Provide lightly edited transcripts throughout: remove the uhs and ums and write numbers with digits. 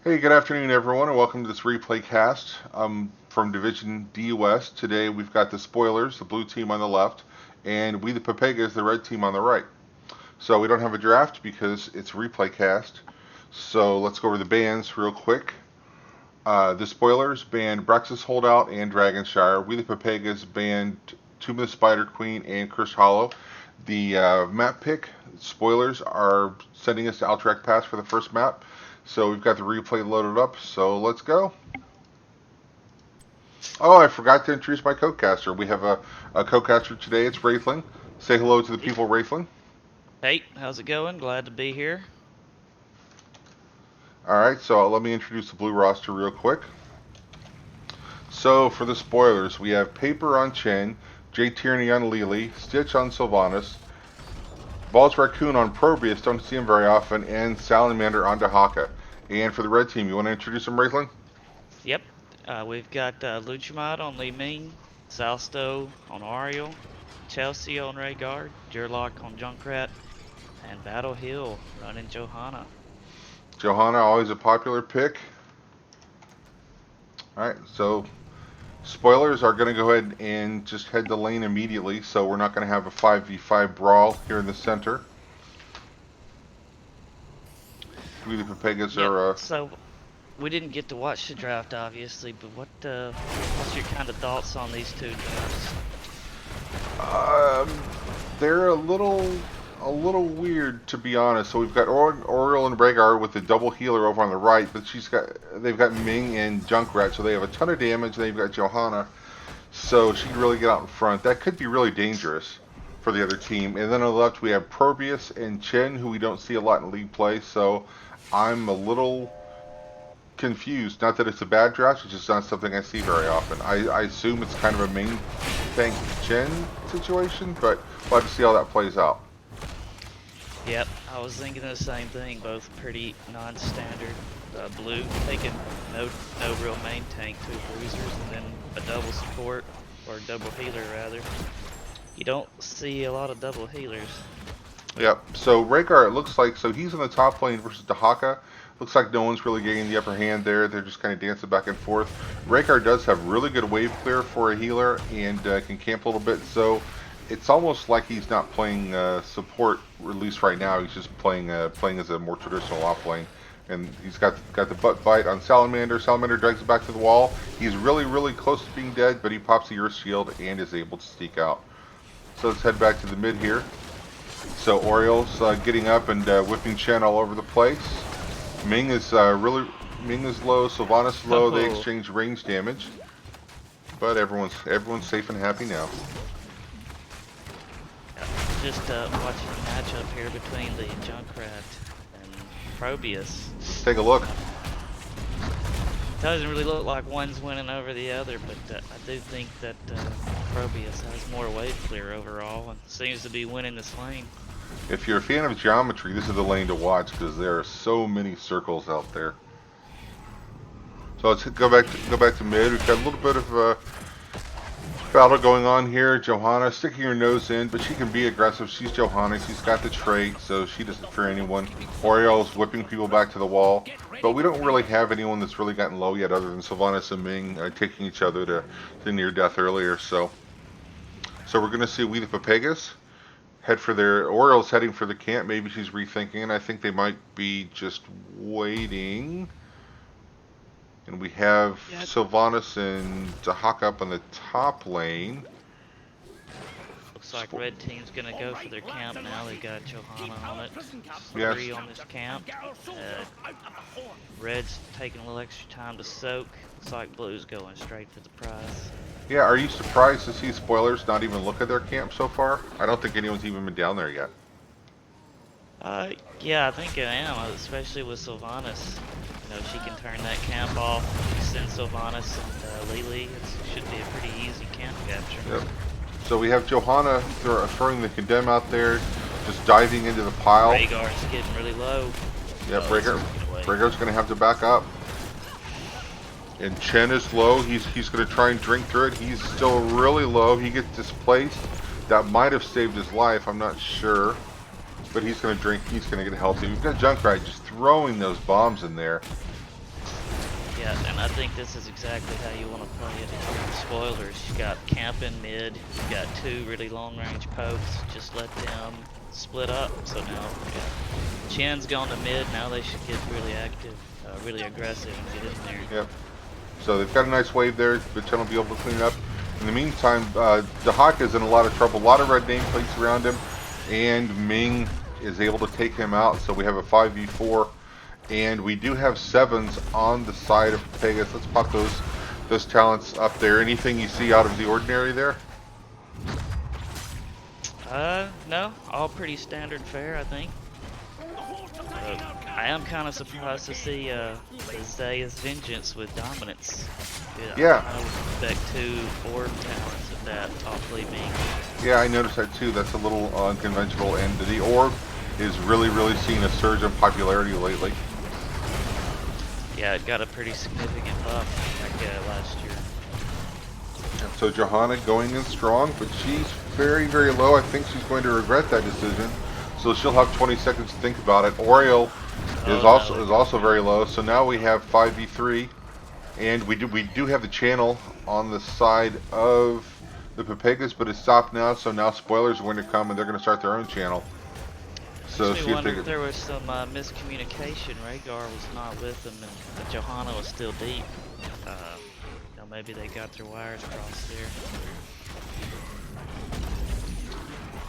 Hey, good afternoon, everyone, and welcome to this replay cast from Division D West. Today we've got the spoilers, the blue team on the left, and we, the Pepegas, the red team on the right. So we don't have a draft because it's a replay cast. So let's go over the bans real quick. The spoilers banned Brex's Holdout and Dragonshire. We, the Pepegas, banned Tomb of the Spider Queen and Cursed Hollow. The map pick spoilers are sending us to Alterac Pass for the first map. So we've got the replay loaded up, so let's go. Oh, I forgot to introduce my co-caster. We have a co-caster today. It's Wraithling. Say hello to the people, Wraithling. Hey, how's it going? Glad to be here. Alright, so let me introduce the blue roster real quick. So for the spoilers, we have Paper on Chen, Jay Tierney on Lily, Stitch on Sylvanas, Balls Raccoon on Probius, don't see him very often, and Salamander on Dahaka. And for the red team, you want to introduce him, Wraithling? Yep, we've got Luchamod on Li Ming, Salsto on Ariel, Chelsea on Rhaegar, Durlock on Junkrat, and Battle Hill running Johanna. Johanna, always a popular pick. Alright, so spoilers are going to go ahead and just head to lane immediately, so we're not going to have a 5v5 brawl here in the center. We, the Pepegas, Yep. are So we didn't get to watch the draft, obviously, but what's your kind of thoughts on these two drafts? they're a little weird, to be honest. So we've got Oriel and Rhaegar with the double healer over on the right, but they've got Ming and Junkrat, so they have a ton of damage. They've got Johanna, so she can really get out in front. That could be really dangerous for the other team. And then on the left we have Probius and Chen, who we don't see a lot in league play. So I'm a little confused. Not that it's a bad draft, it's just not something I see very often. I assume it's kind of a main tank Chen situation, but we'll have to see how that plays out. Yep, I was thinking the same thing. Both pretty non-standard. Blue taking no real main tank, two bruisers, and then a double support or double healer rather. You don't see a lot of double healers. Yep. So Rhaegar, it looks like, so he's in the top lane versus Dahaka. Looks like no one's really getting the upper hand there. They're just kind of dancing back and forth. Rhaegar does have really good wave clear for a healer and can camp a little bit. So it's almost like he's not playing support, at least right now. He's just playing as a more traditional off lane. And he's got the butt bite on Salamander. Salamander drags it back to the wall. He's really close to being dead, but he pops the Earth Shield and is able to sneak out. So let's head back to the mid here. So Oriole's getting up and whipping Chen all over the place. Ming is Ming is low, Sylvanas is low. They exchange range damage, but everyone's safe and happy now. Just watching the matchup here between the Junkrat and Probius. Take a look. Doesn't really look like one's winning over the other, but I do think that Probius has more wave clear overall and seems to be winning this lane. If you're a fan of geometry, this is the lane to watch because there are so many circles out there. So let's go back to mid. We've got a little bit of battle going on here. Johanna sticking her nose in, but she can be aggressive. She's Johanna. She's got the trait, so she doesn't fear anyone. Oriole's whipping people back to the wall, but we don't really have anyone that's really gotten low yet, other than Sylvanas and Ming taking each other to near death earlier. So we're gonna see we the Pepegas head for their Oriole's heading for the camp. Maybe she's rethinking, and I think they might be just waiting. And we have Sylvanas and Dahaka up on the top lane. Looks like red team's gonna go for their camp now. They got Johanna on it. Yes. 3 on this camp. Red's taking a little extra time to soak. Looks like blue's going straight for the prize. Yeah, are you surprised to see spoilers not even look at their camp so far? I don't think anyone's even been down there yet. Yeah, I think I am, especially with Sylvanas. You know, she can turn that camp off. You send Sylvanas and Lily. It should be a pretty easy camp capture. Yep. So we have Johanna throwing the condemn out there, just diving into the pile. Rhaegar's getting really low. Yep, Rhaegar's going to have to back up. And Chen is low. He's going to try and drink through it. He's still really low. He gets displaced. That might have saved his life. I'm not sure. But he's going to drink. He's going to get healthy. We've got Junkrat just throwing those bombs in there. Yeah, and I think this is exactly how you want to play it if you're the spoilers. You got camp in mid, you got two really long range pokes, just let them split up. So now, yeah, Chen's gone to mid, now they should get really active, really aggressive and get in there. Yep. So they've got a nice wave there, but Chen will be able to clean it up. In the meantime, Dahak is in a lot of trouble. A lot of red nameplates around him, and Ming is able to take him out. So we have a 5v4, and we do have 7s on the side of Pepegas. Let's pop those talents up there. Anything you see out of the ordinary there? No, all pretty standard fare, I think. I am kind of surprised to see Zaya's Vengeance with Dominance. Yeah. I would expect 2 orb talents at that off Ming. Yeah, I noticed that too. That's a little unconventional, and the orb is really seeing a surge in popularity lately. Yeah, it got a pretty significant buff like last year. So Johanna going in strong, but she's very low. I think she's going to regret that decision. So she'll have 20 seconds to think about it. Oriole is also very low. So now we have 5v3, and we do have the channel on the side of the Pepegas, but it's stopped now. So now spoilers are going to come, and they're going to start their own channel. So Makes see me if wonder they if there was some miscommunication. Rhaegar was not with them, and Johanna was still deep. You know, maybe they got their wires crossed there.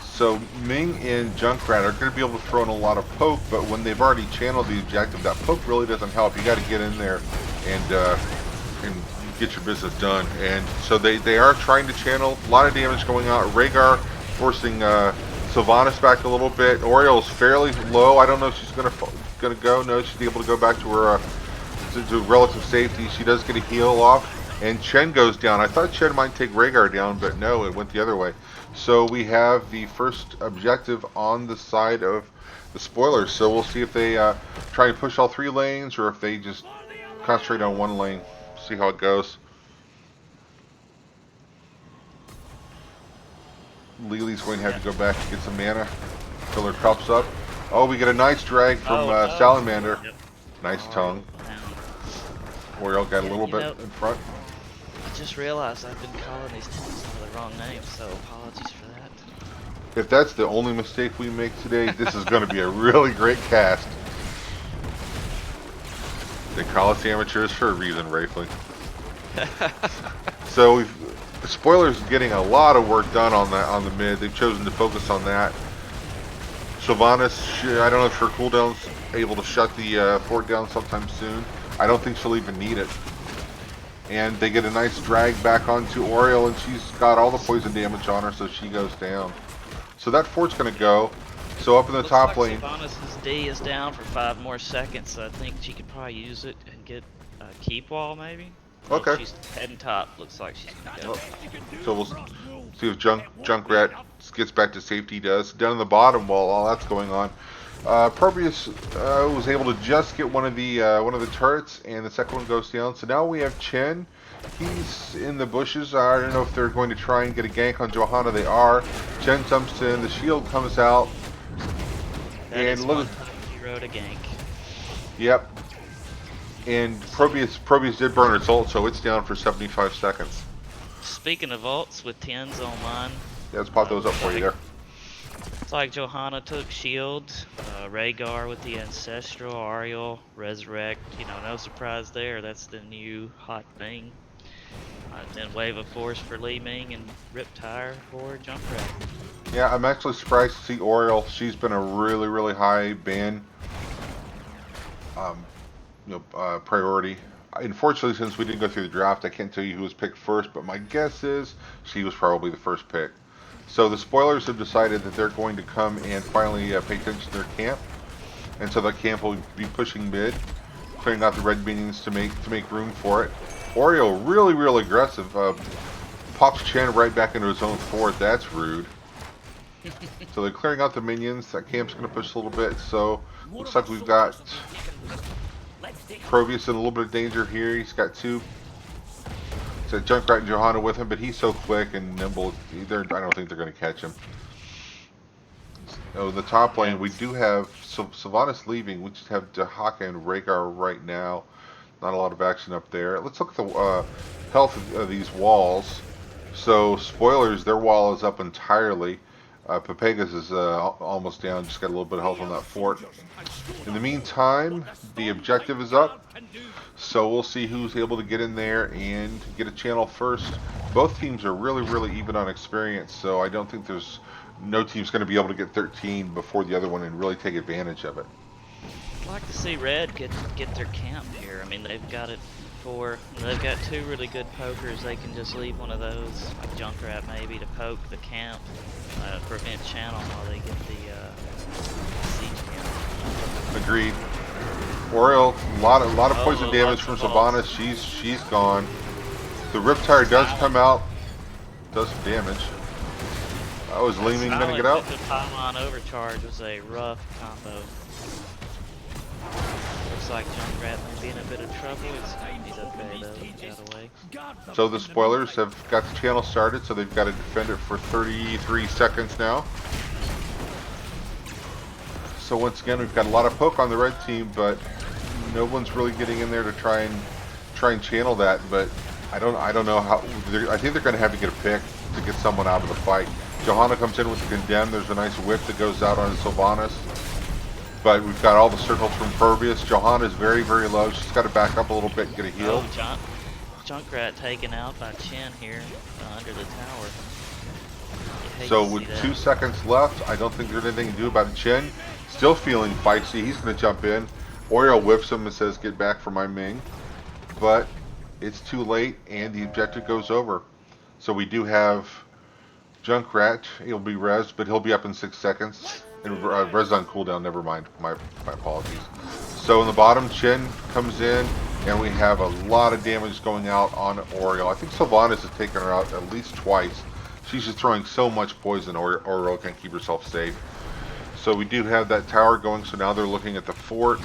So Ming and Junkrat are going to be able to throw in a lot of poke, but when they've already channeled the objective, that poke really doesn't help. You got to get in there and get your business done. And so they are trying to channel. A lot of damage going out. Rhaegar forcing Sylvanas back a little bit. Oriole's fairly low. I don't know if she's gonna go. No, she's able to go back to her to relative safety. She does get a heal off, and Chen goes down. I thought Chen might take Rhaegar down, but no, it went the other way. So we have the first objective on the side of the spoilers. So we'll see if they try and push all 3 lanes, or if they just concentrate on 1 lane. See how it goes. Lily's going to have to go back and get some mana. Fill her cups up. Oh, we get a nice drag from Salamander. Yep. Nice tongue. Oriole got a little bit in front. I just realized I've been calling these things some of the wrong names, so apologies for that. If that's the only mistake we make today, this is going to be a really great cast. They call us amateurs for a reason, Rayfling. So the spoilers getting a lot of work done on the mid. They've chosen to focus on that. Sylvanas, I don't know if her cooldown's able to shut the fort down sometime soon. I don't think she'll even need it. And they get a nice drag back onto Oriole, and she's got all the poison damage on her, so she goes down. So that fort's going to go. So up in the top lane. Sylvanas' D is down for 5 more seconds, so I think she could probably use it and get a keep wall, maybe. Okay. She's heading top. Looks like she's gonna go. So we'll see if Junkrat gets back to safety. Does down in the bottom while all that's going on. Proprius was able to just get one of the turrets, and the second one goes down. So now we have Chen. He's in the bushes. I don't know if they're going to try and get a gank on Johanna. They are. Chen jumps in. The shield comes out. That and is look. one time he rode a gank. Yep. And Probius did burn its ult, so it's down for 75 seconds. Speaking of ults with 10s on mine. Yeah, let's pop those up for you there. It's like Johanna took shield, Rhaegar with the Ancestral, Ariel, Resurrect, you know, no surprise there, that's the new hot thing. Then Wave of Force for Li Ming and Riptire for Junkrat. Yeah, I'm actually surprised to see Oriole. She's been a really high ban priority. Unfortunately, since we didn't go through the draft, I can't tell you who was picked first, but my guess is she was probably the first pick. So the spoilers have decided that they're going to come and finally pay attention to their camp, and so that camp will be pushing mid, clearing out the red minions to make room for it. Oriole really aggressive. Pops Chen right back into his own fort. That's rude. So they're clearing out the minions. That camp's going to push a little bit. So looks like we've got Probius in a little bit of danger here. He's got 2. So Junkrat and Johanna with him, but he's so quick and nimble. I don't think they're going to catch him. Oh, the top lane, we do have Sylvanas leaving. We just have Dahaka and Rhaegar right now. Not a lot of action up there. Let's look at the health of these walls. So, spoilers, their wall is up entirely. Pepegas is almost down, just got a little bit of health on that fort. In the meantime, the objective is up. So we'll see who's able to get in there and get a channel first. Both teams are really, really even on experience, so I don't think there's no team's going to be able to get 13 before the other one and really take advantage of it. I'd like to see Red get their camp here. I mean, they've got it for, they've got two really good pokers. They can just leave one of those, like Junkrat maybe, to poke the camp, prevent channel while they get the siege camp. Agreed. Oriole, a lot of poison damage from Sylvanas. Sylvanas. She's gone. The Riptire does come out, does some damage. I was leaning going to get out. The pylon overcharge was a rough combo. Looks like Junkrat may be in a bit of trouble. He's okay though. He got away. So the spoilers have got the channel started, so they've got to defend it for 33 seconds now. So once again, we've got a lot of poke on the red team, but no one's really getting in there to try and channel that. But I don't know how. I think they're going to have to get a pick to get someone out of the fight. Johanna comes in with the condemn. There's a nice whip that goes out on Sylvanas. But we've got all the circles from Pervious. Johanna is very, very low. She's got to back up a little bit and get a heal. Oh, Junkrat taken out by Chen here under the tower. So with 2 seconds left, I don't think there's anything to do about it. Chen still feeling feisty. He's going to jump in. Oriole whips him and says, "Get back for my Ming." But it's too late, and the objective goes over. So we do have Junkrat. He'll be rezzed, but he'll be up in 6 seconds. And res on cooldown, never mind. My apologies. So in the bottom, Chen comes in, and we have a lot of damage going out on Oriole. I think Sylvanas has taken her out at least twice. She's just throwing so much poison, Oriole can't keep herself safe. So we do have that tower going, so now they're looking at the fort.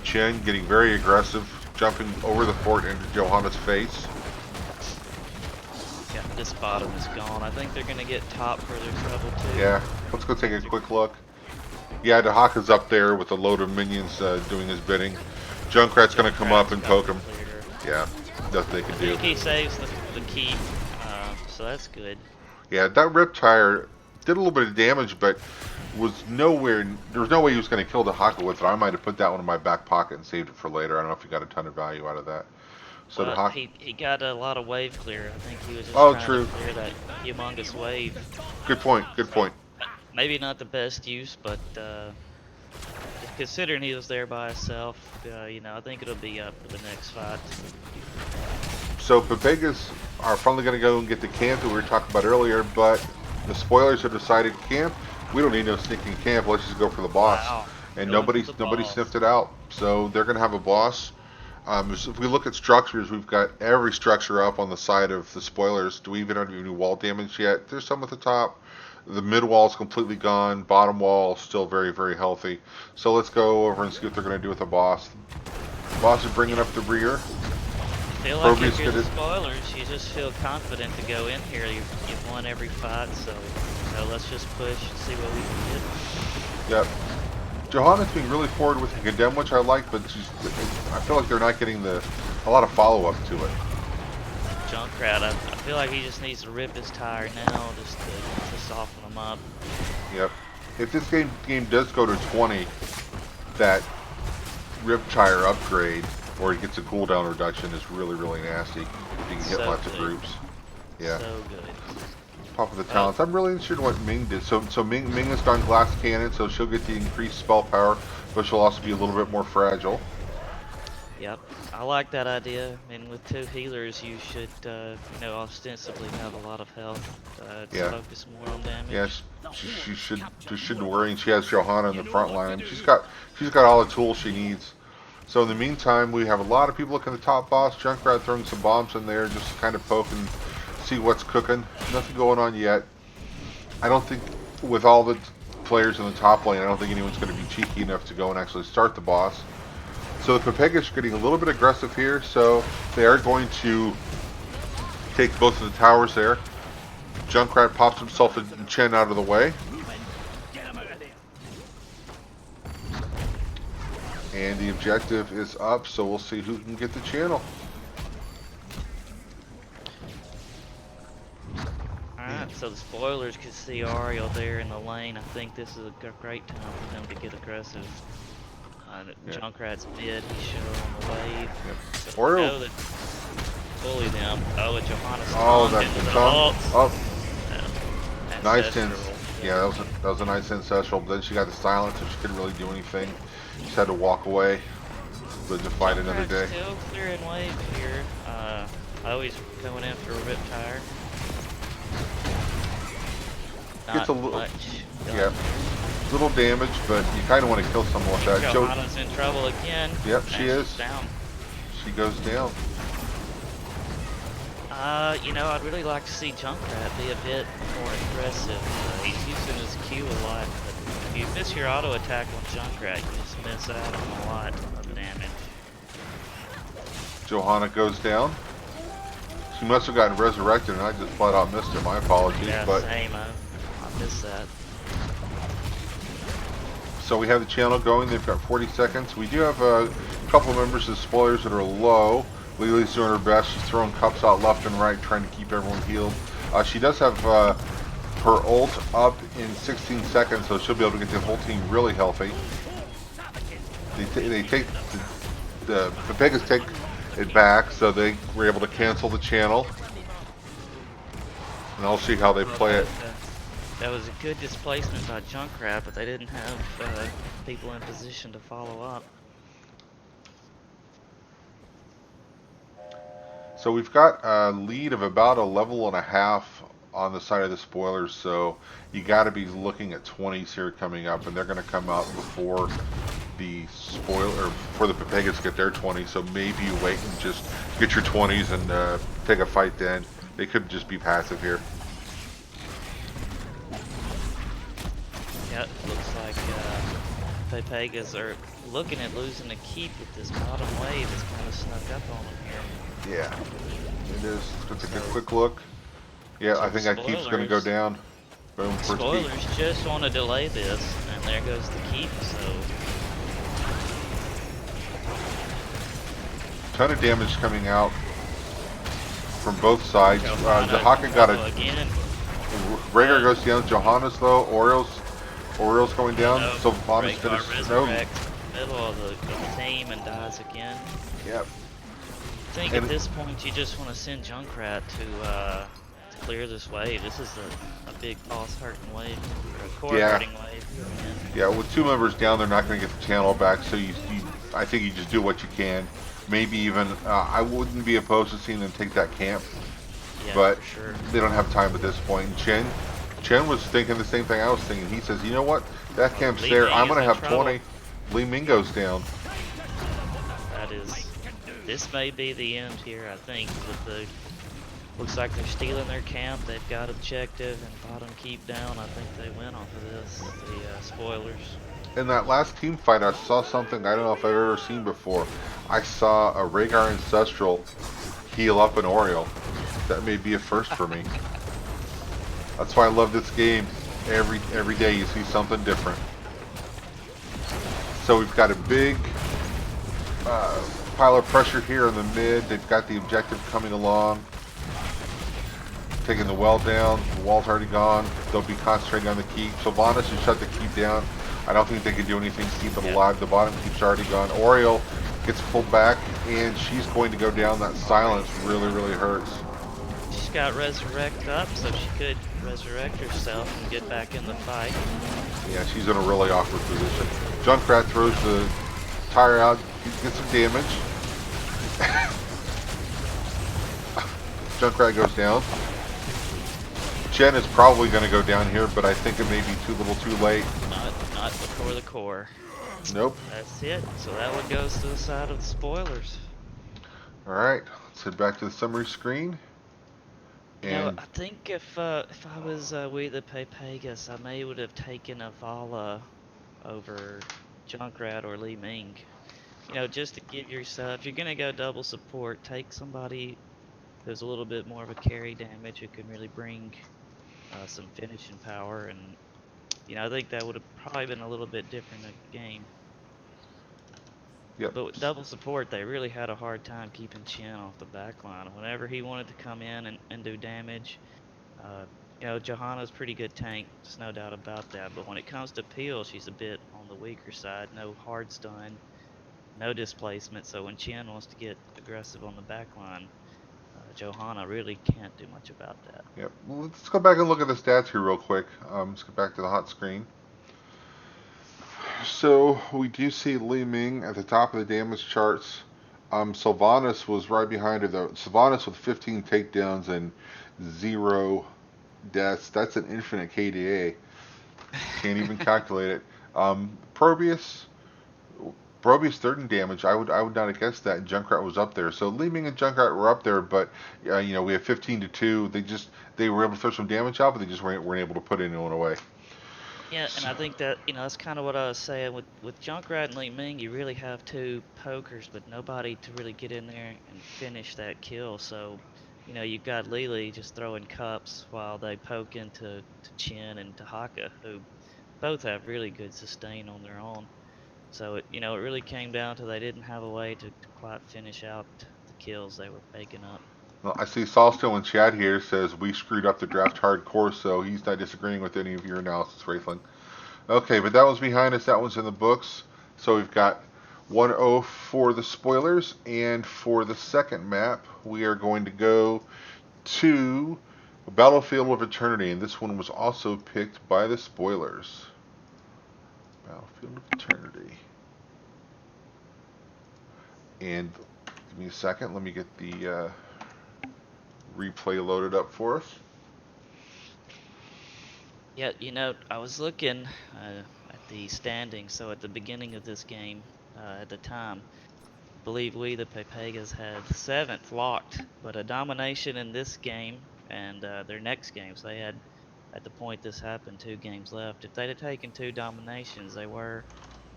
Chen getting very aggressive, jumping over the fort into Johanna's face. Yeah, this bottom is gone. I think they're going to get top for their trouble too. Yeah, let's go take a quick look. Yeah, Dahaka's up there with a load of minions doing his bidding. Junkrat's going to come up and poke him. Yeah, nothing they can do. I think he saves the key, so that's good. Yeah, that Riptire did a little bit of damage, but was nowhere. There was no way he was going to kill Dahaka with it. I might have put that one in my back pocket and saved it for later. I don't know if he got a ton of value out of that. So but he got a lot of wave clear. I think he was just trying true. to clear that humongous wave. Good point. Good point. Maybe not the best use, but considering he was there by himself, you know, I think it'll be up for the next fight. So Pepegas are finally going to go and get the camp that we were talking about earlier, but the spoilers have decided camp. We don't need no sneaking camp. Let's just go for the boss. Wow. And nobody sniffed it out. So they're going to have a boss. If we look at structures, we've got every structure up on the side of the spoilers. Do we even have any wall damage yet? There's some at the top. The mid wall is completely gone. Bottom wall still very, very healthy. So let's go over and see what they're going to do with the boss. The boss is bringing up the rear. I feel like if you're the spoilers, you just feel confident to go in here. You've won every fight, so let's just push and see what we can get. Yep. Johanna's being really forward with the condemn, which I like, but I feel like they're not getting a lot of follow-up to it. Junkrat, I feel like he just needs to rip his tire now just to soften him up. Yep. If this game does go to 20, that rip tire upgrade, or it gets a cooldown reduction, is really, really nasty. You can hit lots of groups. Yeah. So good. Top of the talents. I'm really interested in what Ming did. So Ming has gone glass cannon, so she'll get the increased spell power, but she'll also be a little bit more fragile. Yep, I like that idea. I mean, with two healers, you should, ostensibly have a lot of health. To focus more on damage. Yes, she shouldn't worry. And she has Johanna in the front line. She's got all the tools she needs. So in the meantime, we have a lot of people looking at the top boss. Junkrat throwing some bombs in there, just to kind of poke and see what's cooking. Nothing going on yet. I don't think, with all the players in the top lane, I don't think anyone's going to be cheeky enough to go and actually start the boss. So the Pepegas are getting a little bit aggressive here, so they are going to take both of the towers there. Junkrat pops himself and Chen out of the way. And the objective is up, so we'll see who can get the channel. Alright, so the spoilers can see Ariel there in the lane. I think this is a great time for them to get aggressive. Yeah. Junkrat's mid, he's sure on the wave. Yep. So they Oriole. know that bully them. Oh, and Johannes Oh, tongue that's into the the tongue. ults. Oh, nice Ancestral. yeah, that was a nice ancestral. But then she got the silence, so she couldn't really do anything. Just had to walk away. Live to fight another Junkrat's day. still clearing wave here. Always going in for a rip tire. Gets Not a little, much. yeah, little damage, but you kind of want to kill someone with that. Johanna's in trouble again. Yep, she is. She's down. She goes down. You know, I'd really like to see Junkrat be a bit more aggressive. He's using his Q a lot, but if you miss your auto attack on Junkrat, you just miss out on a lot of damage. Johanna goes down. She must have gotten resurrected, and I just flat out missed it. My apologies, Yeah, but same. I missed that. so we have the channel going. They've got 40 seconds. We do have a couple members of the spoilers that are low. Lily's doing her best. She's throwing cups out left and right, trying to keep everyone healed. She does have her ult up in 16 seconds, so she'll be able to get the whole team really healthy. They take the Pepegas take it back, so they were able to cancel the channel. And I'll see how they play it. That was a good displacement by Junkrat, but they didn't have people in position to follow up. So we've got a lead of about a level and a half on the side of the spoilers, so you got to be looking at 20s here coming up, and they're going to come out before the before the Pepegas get their 20s, so maybe you wait and just get your 20s and take a fight then. They could just be passive here. Yeah, it looks like Pepegas are looking at losing the keep with this bottom wave that's kind of snuck up on them here. Yeah, it is. Let's take a quick look. Yeah, So I think that keep's going to go down. Boom, first keep. Spoilers just want to delay this, and there goes the keep, so... Ton of damage coming out from both sides. The Haka got a... Again. Rhaegar goes down. Johannes, though. Oriole's going down. No, So Johannes finished. resurrects middle of the team and dies again. Yep. I think at this point you just want to send Junkrat to clear this wave. This is a big boss hurting wave, or a core hurting wave. Yeah, with two members down, they're not going to get the channel back. So I think you just do what you can. Maybe even I wouldn't be opposed to seeing them take that camp, but sure. They don't have time at this point. And Chen was thinking the same thing I was thinking. He says, you know what? That camp's Li there. Ming I'm going to have trouble. 20. Li Ming goes down. This may be the end here, I think. Looks like they're stealing their camp. They've got objective and bottom keep down. I think they win off of this. The spoilers. In that last team fight, I saw something I don't know if I've ever seen before. I saw a Rhaegar Ancestral heal up an Oriole. That may be a first for me. That's why I love this game. Every day you see something different. So we've got a big pile of pressure here in the mid. They've got the objective coming along. Taking the well down. The wall's already gone. They'll be concentrating on the keep. Sylvanas has shut the keep down. I don't think they can do anything to keep it alive. The bottom keep's already gone. Oriole gets pulled back, and she's going to go down. That silence really, really hurts. She's got resurrect up, so she could resurrect herself and get back in the fight. Yeah, she's in a really awkward position. Junkrat throws the tire out, gets some damage. Junkrat goes down. Jen is probably going to go down here, but I think it may be too little too late. Not before the core. Nope. That's it. So that one goes to the side of the spoilers. Alright, let's head back to the summary screen. And I think if I was with the Pepegas, I may would have taken a Vala over Junkrat or Li Ming. Just to give yourself, if you're gonna go double support, take somebody who's a little bit more of a carry damage who can really bring some finishing power, and I think that would have probably been a little bit different game. Yep. But with double support, they really had a hard time keeping Chen off the back line. Whenever he wanted to come in and do damage, uh, Johanna's pretty good tank, there's no doubt about that. But when it comes to Peel, she's a bit on the weaker side. No hard stun, no displacement. So when Chen wants to get aggressive on the back line, Johanna really can't do much about that. Yep. Well, let's go back and look at the stats here real quick. Let's get back to the hot screen. So we do see Li Ming at the top of the damage charts. Sylvanas was right behind her though. Sylvanas with 15 takedowns and 0 deaths. That's an infinite KDA. Can't even calculate it. Probius, Probius third in damage. I would not have guessed that. Junkrat was up there. So Li Ming and Junkrat were up there, but we have 15 to 2. They were able to throw some damage out, but they just weren't able to put anyone away. Yeah, and I think that that's kind of what I was saying with Junkrat and Li Ming. You really have two pokers, but nobody to really get in there and finish that kill. So, you've got Lily just throwing cups while they poke into to Chen and Tahaka, who both have really good sustain on their own. So it really came down to they didn't have a way to quite finish out the kills they were making up. Well, I see Salsto in chat here says we screwed up the draft hardcore, so he's not disagreeing with any of your analysis, Wraithling. Okay, but that one's behind us. That one's in the books. So we've got 1-0 for the spoilers, and for the second map, we are going to go to Battlefield of Eternity, and this one was also picked by the spoilers. Battlefield of Eternity. And give me a second. Let me get the replay loaded up for us. Yeah, I was looking at the standings. So at the beginning of this game, at the time, I believe we, the Pepegas, had 7th locked, but a domination in this game and their next games. They had, at the point this happened, 2 games left. If they'd have taken 2 dominations, they were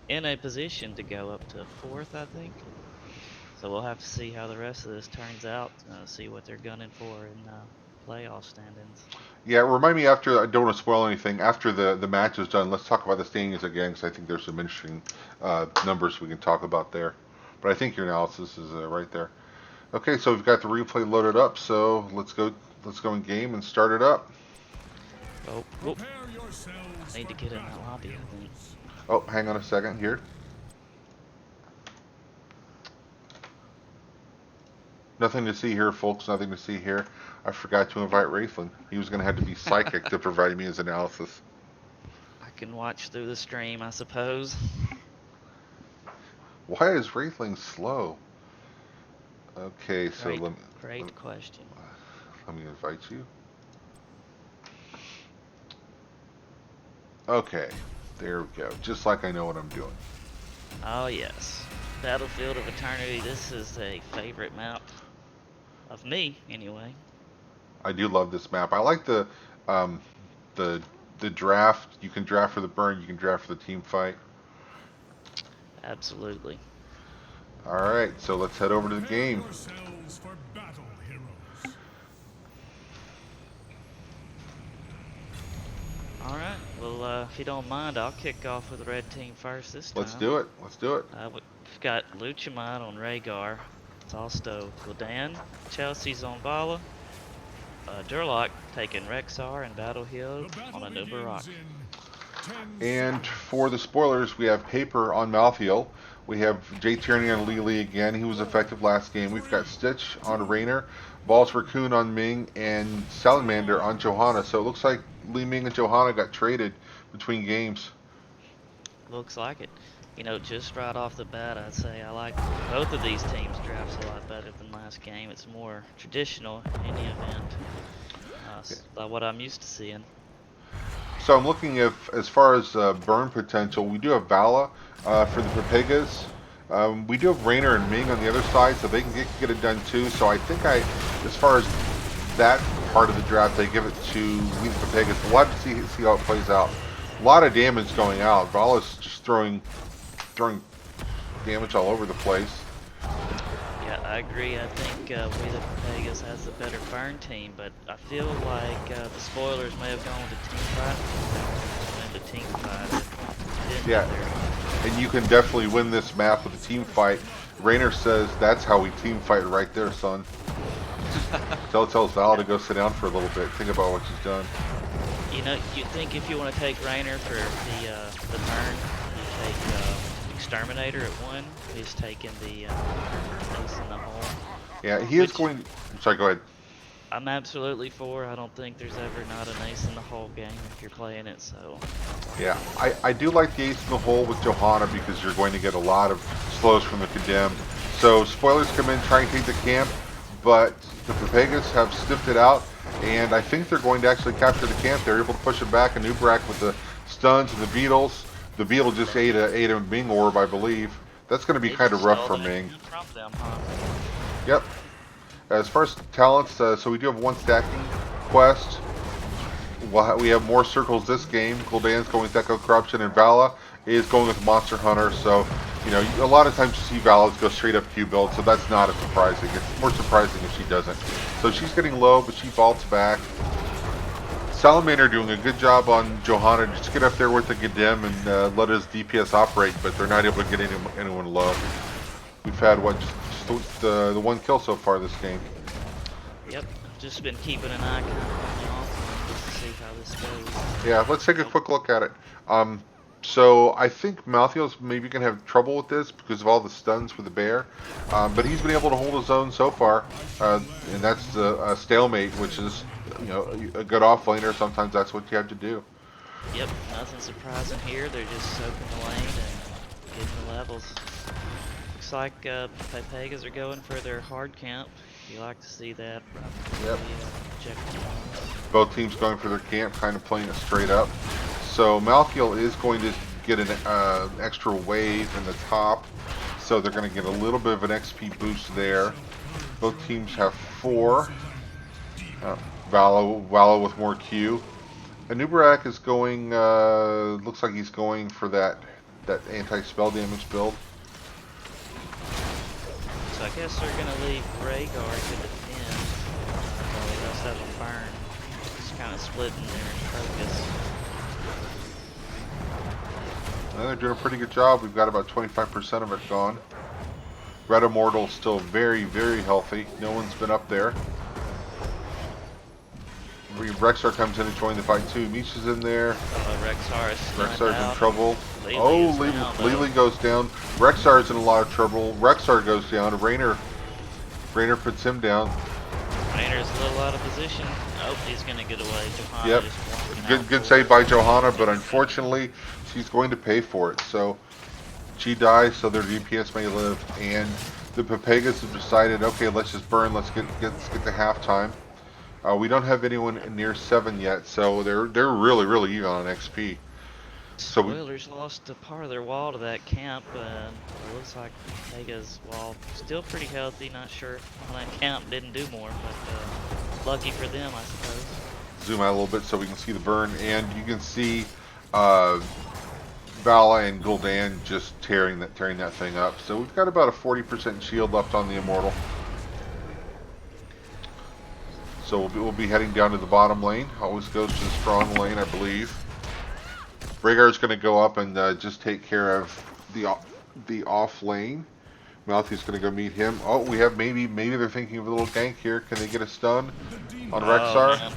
in a position to go up to 4th, I think. So we'll have to see how the rest of this turns out, see what they're gunning for in playoff standings. Yeah, remind me after, I don't want to spoil anything, after the match is done, let's talk about the standings again, because I think there's some interesting numbers we can talk about there. But I think your analysis is right there. Okay, so we've got the replay loaded up, so let's go in game and start it up. Oh, I need to get in that lobby, I think. Oh, hang on a second here. Nothing to see here, folks. Nothing to see here. I forgot to invite Wraithling. He was going to have to be psychic to provide me his analysis. I can watch through the stream, I suppose. Why is Wraithling slow? Okay, so Great question. let me invite you. Okay, there we go. Just like I know what I'm doing. Oh yes, Battlefield of Eternity. This is a favorite map of me, anyway. I do love this map. I like um, the draft. You can draft for the burn. You can draft for the team fight. Absolutely. All right, so let's head over to the game. All right. Well, if you don't mind, I'll kick off with the red team first this time. Let's do it. Let's do it. We've got Luchamine on Rhaegar. Salsto Gul'dan. Chelsea's on Vala. Durlock taking Rexar and Battle Hill on a Nubarak. And for the spoilers, we have Paper on Malthael. We have Jay Tierney on Lily again. He was effective last game. We've got Stitch on Raynor, Balls Raccoon on Ming, and Salamander on Johanna. So it looks like Li Ming and Johanna got traded between games. Looks like it. Just right off the bat, I'd say I like both of these teams' drafts a lot better than last game. It's more traditional in the event. What I'm used to seeing. So I'm looking at, as far as burn potential, we do have Vala for the Pepegas. We do have Raynor and Ming on the other side, so they can get it done too. So I think as far as that part of the draft, they give it to the Pepegas. We'll have to see how it plays out. A lot of damage going out. Vala's just throwing damage all over the place. Yeah, I agree. I think we the Pepegas has the better burn team, but I feel like the spoilers may have gone to team fight. Went to team fight. Yeah. and you can definitely win this map with a team fight. Rainer says that's how we team fight right there, son. Tells Val to go sit down for a little bit. Think about what she's done. You know, you think if you want to take Rainer for the turn, you take Exterminator at 1. He's taking the ace in the hole. Yeah, he is going. Sorry, go ahead. I'm absolutely for. I don't think there's ever not an ace in the hole game if you're playing it. So. Yeah, I do like the ace in the hole with Johanna because you're going to get a lot of slows from the Condemned. So spoilers come in, try and take the camp, but the Pepegas have sniffed it out, and I think they're going to actually capture the camp. They're able to push it back, and Ubrak with the stuns and the beetles. The beetle just ate a Ming orb, I believe. That's going to be kind of rough for Ming. From them, huh? Yep. As far as talents, so we do have one stacking quest. We have more circles this game. Gul'dan's going with Echo Corruption, and Vala is going with Monster Hunter. So, you know, a lot of times you see Vala go straight up Q build, so that's not as surprising. It's more surprising if she doesn't. So she's getting low, but she vaults back. Salamander doing a good job on Johanna. Just get up there with the Gedem and let his DPS operate, but they're not able to get anyone low. We've had, what, just the one kill so far this game. Yep, just been keeping an eye kind of on the offline just to see how this goes. Yeah, let's take a quick look at it. So I think Malthiel's maybe going to have trouble with this because of all the stuns with the bear, but he's been able to hold his own so far, and that's a stalemate, which is, you know, a good offlaner. Sometimes that's what you have to do. Yep, nothing surprising here. They're just soaking the lane and getting the levels. Looks like Pepegas are going for their hard camp. You like to see that. Yep. Check Both teams going for their camp, kind of playing it straight up. So Malthiel is going to get an extra wave in the top, so they're going to get a little bit of an XP boost there. Both teams have 4. Vala with more Q. Anubarak is going, looks like he's going for that anti-spell damage build. So I guess they're going to leave Rhaegar to defend, while the rest of them burn. Just kind of splitting their focus. And they're doing a pretty good job. We've got about 25% of it gone. Red Immortal's still very, very healthy. No one's been up there. Rexar comes in to join the fight too. Misha's in there. Rexar's in trouble. Lily Lily goes down. Rexar's in a lot of trouble. Rexar goes down. Rainer puts him down. Rainer's a little out of position. Oh, he's gonna get away. Johanna Yep. just walking Good out save by Johanna, but unfortunately, she's going to pay for it. So she dies, so their DPS may live. And the Pepegas have decided, okay, let's just burn. Let's get to halftime. We don't have anyone near 7 yet, so they're really, really even on XP. So Spoilers lost a part of their wall to that camp, and it looks like Pega's wall still pretty healthy. Not sure why that camp didn't do more, but lucky for them, I suppose. Zoom out a little bit so we can see the burn, and you can see Vala and Gul'dan just tearing that thing up. So we've got about a 40% shield left on the Immortal. So we'll be heading down to the bottom lane. Always goes to the strong lane, I believe. Rhaegar's going to go up and just take care of the off lane. Malthi's going to go meet him. Oh, we have maybe they're thinking of a little gank here. Can they get a stun on Rexar? Man.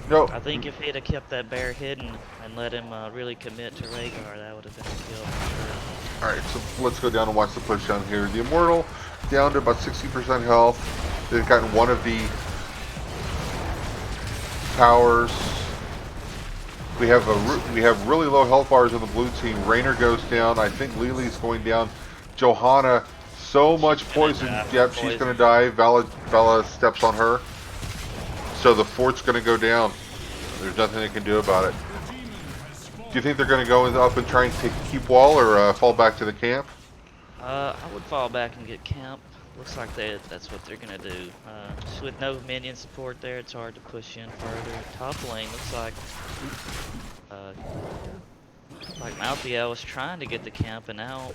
No. I think if he'd have kept that bear hidden and let him really commit to Rhaegar, that would have been a kill for sure. Alright, so let's go down and watch the push down here. The Immortal down to about 60% health. They've gotten one of the towers. We have really low health bars on the blue team. Rainer goes down. I think Lily's going down. Johanna, so much poison. Yep, she's going to die. Vala steps on her. So the fort's going to go down. There's nothing they can do about it. Do you think they're going to go up and try and keep wall, or fall back to the camp? I would fall back and get camp. Looks like that's what they're gonna do. Just with no minion support there, it's hard to push in further. Top lane looks like Malthiel was trying to get the camp, and now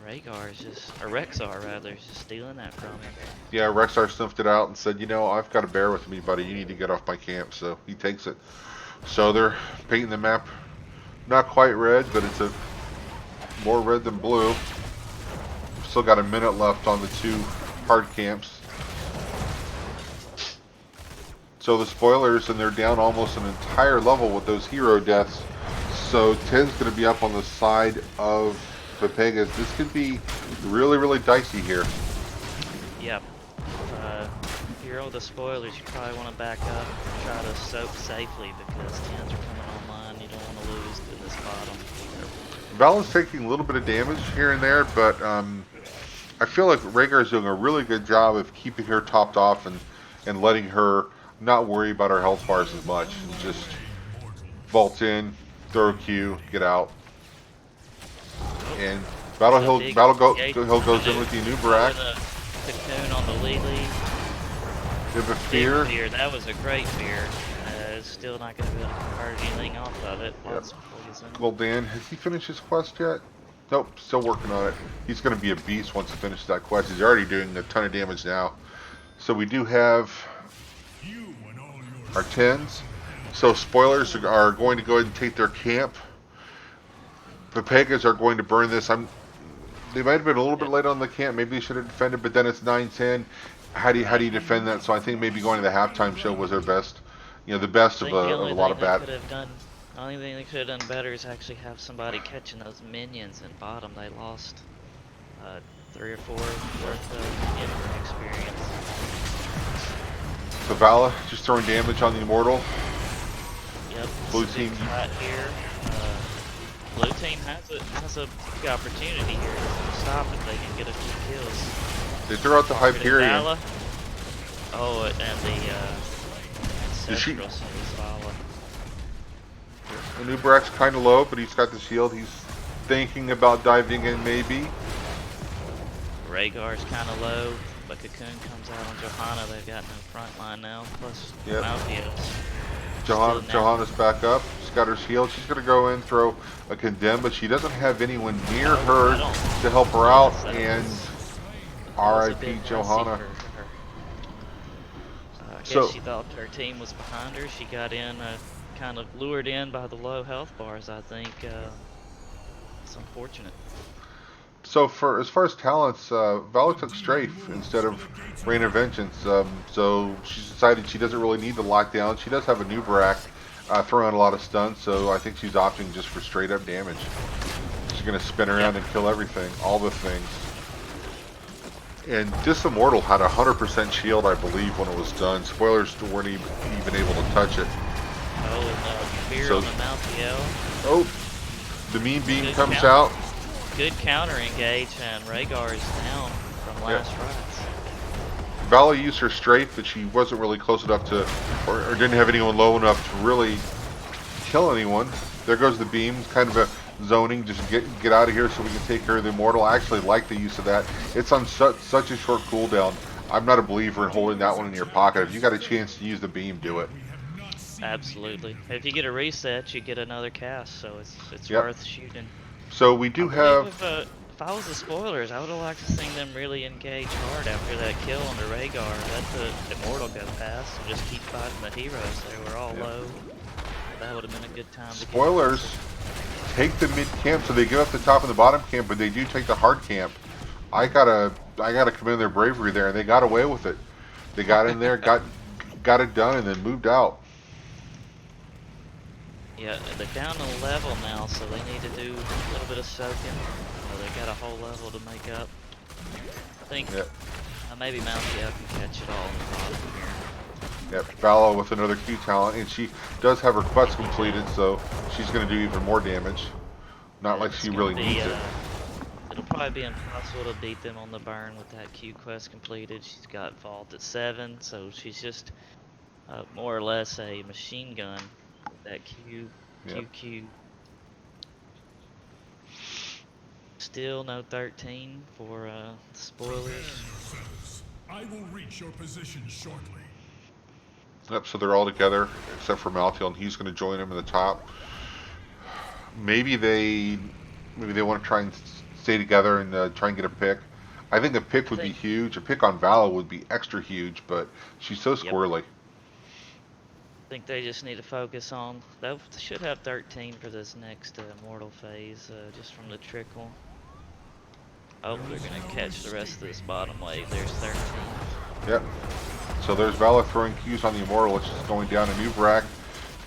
Rhaegar is just, or Rexar rather, is just stealing that from him. Yeah, Rexar sniffed it out and said, you know, I've got a bear with me, buddy. You need to get off my camp. So he takes it. So they're painting the map not quite red, but More red than blue. Still got a minute left on the 2 hard camps. So the spoilers, and they're down almost an entire level with those hero deaths. So 10's going to be up on the side of Pepegas. This could be really, really dicey here. Yep. If you're all the spoilers, you probably want to back up and try to soak safely because 10s are coming online. You don't want to lose to this bottom. Vala's taking a little bit of damage here and there, but I feel like Rhaegar is doing a really good job of keeping her topped off and letting her not worry about her health bars as much. And just vault in, throw a Q, get out. And Battle goes in with the Nubarak. Cocoon on the Lily. Give a fear. That was a great fear. It's still not going to be able to convert anything off of it. Yep. Well, Dan, has he finished his quest yet? Nope, still working on it. He's going to be a beast once he finishes that quest. He's already doing a ton of damage now. So we do have our 10s. So spoilers are going to go ahead and take their camp. Pepegas are going to burn this. They might have been a little bit late on the camp. Maybe they should have defended, but then it's 9-10. How do you defend that? So I think maybe going to the halftime show was their best, the best of a lot of bad. The only thing they could have done better is actually have somebody catching those minions in bottom. They lost 3 or 4 worth of minion experience. So Vala just throwing damage on the Immortal. Yep. Blue team right here. Blue team has a big opportunity here to stop if they can get a few kills. They threw out the Hyperion. Oh, and the Ancestral saves Vala. The Nubarak's kind of low, but he's got the shield. He's thinking about diving in, maybe. Rhaegar's kind of low, but Cocoon comes out on Johanna. They've got no front line now, plus Malthios. Johanna's back up. She's got her shield. She's going to go in, throw a Condemn, but she doesn't have anyone near her to help her out, and R.I.P. Johanna. I guess she thought her team was behind her. She got in, kind of lured in by the low health bars, I think. It's unfortunate. So as far as talents, Vala took Strafe instead of Rain of Vengeance. So she's decided she doesn't really need the lockdown. She does have a Nubarak throwing a lot of stuns, so I think she's opting just for straight up damage. She's going to spin around and kill everything, all the things. And this Immortal had 100% shield, I believe, when it was done. Spoilers weren't even able to touch it. Oh, and fear on the Malthiel. Oh, the mean beam comes out. Good counter engage, and Rhaegar is down from last rights. Vala used her strafe, but she wasn't really close enough to, or didn't have anyone low enough to really kill anyone. There goes the beam, kind of a zoning, just get out of here so we can take care of the Immortal. I actually like the use of that. It's on such a short cooldown. I'm not a believer in holding that one in your pocket. If you got a chance to use the beam, do it. Absolutely. If you get a reset, you get another cast, so it's worth shooting. So we do have. If I was the spoilers, I would have liked to seen them really engage hard after that kill on the Rhaegar. Let the Immortal go past and just keep fighting the heroes. They were all low. That would have been a good time. Spoilers take the mid camp, so they give up the top and the bottom camp, but they do take the hard camp. I gotta commend their bravery there, and they got away with it. They got in there, got it done, and then moved out. Yeah, they're down a level now, so they need to do a little bit of soaking. They got a whole level to make up. I think maybe Malthiel can catch it all in the bottom here. Yep, Vala with another Q talent, and she does have her quest completed, so she's going to do even more damage. Not like she really needs it. It'll probably be impossible to beat them on the burn with that Q quest completed. She's got Vault at 7, so she's just more or less a machine gun. That QQ. Still no 13 for spoilers. I will reach your position shortly. Yep, so they're all together except for Malthiel, and he's going to join him in the top. Maybe they want to try and stay together and try and get a pick. I think a pick would be huge. A pick on Vala would be extra huge, but she's so squirrely. I think they just need to focus on. They should have 13 for this next immortal phase, just from the trickle. Oh, they're gonna catch the rest of this bottom wave. There's 13. Yep. So there's Vala throwing Q's on the Immortal. It's just going down. A new Brack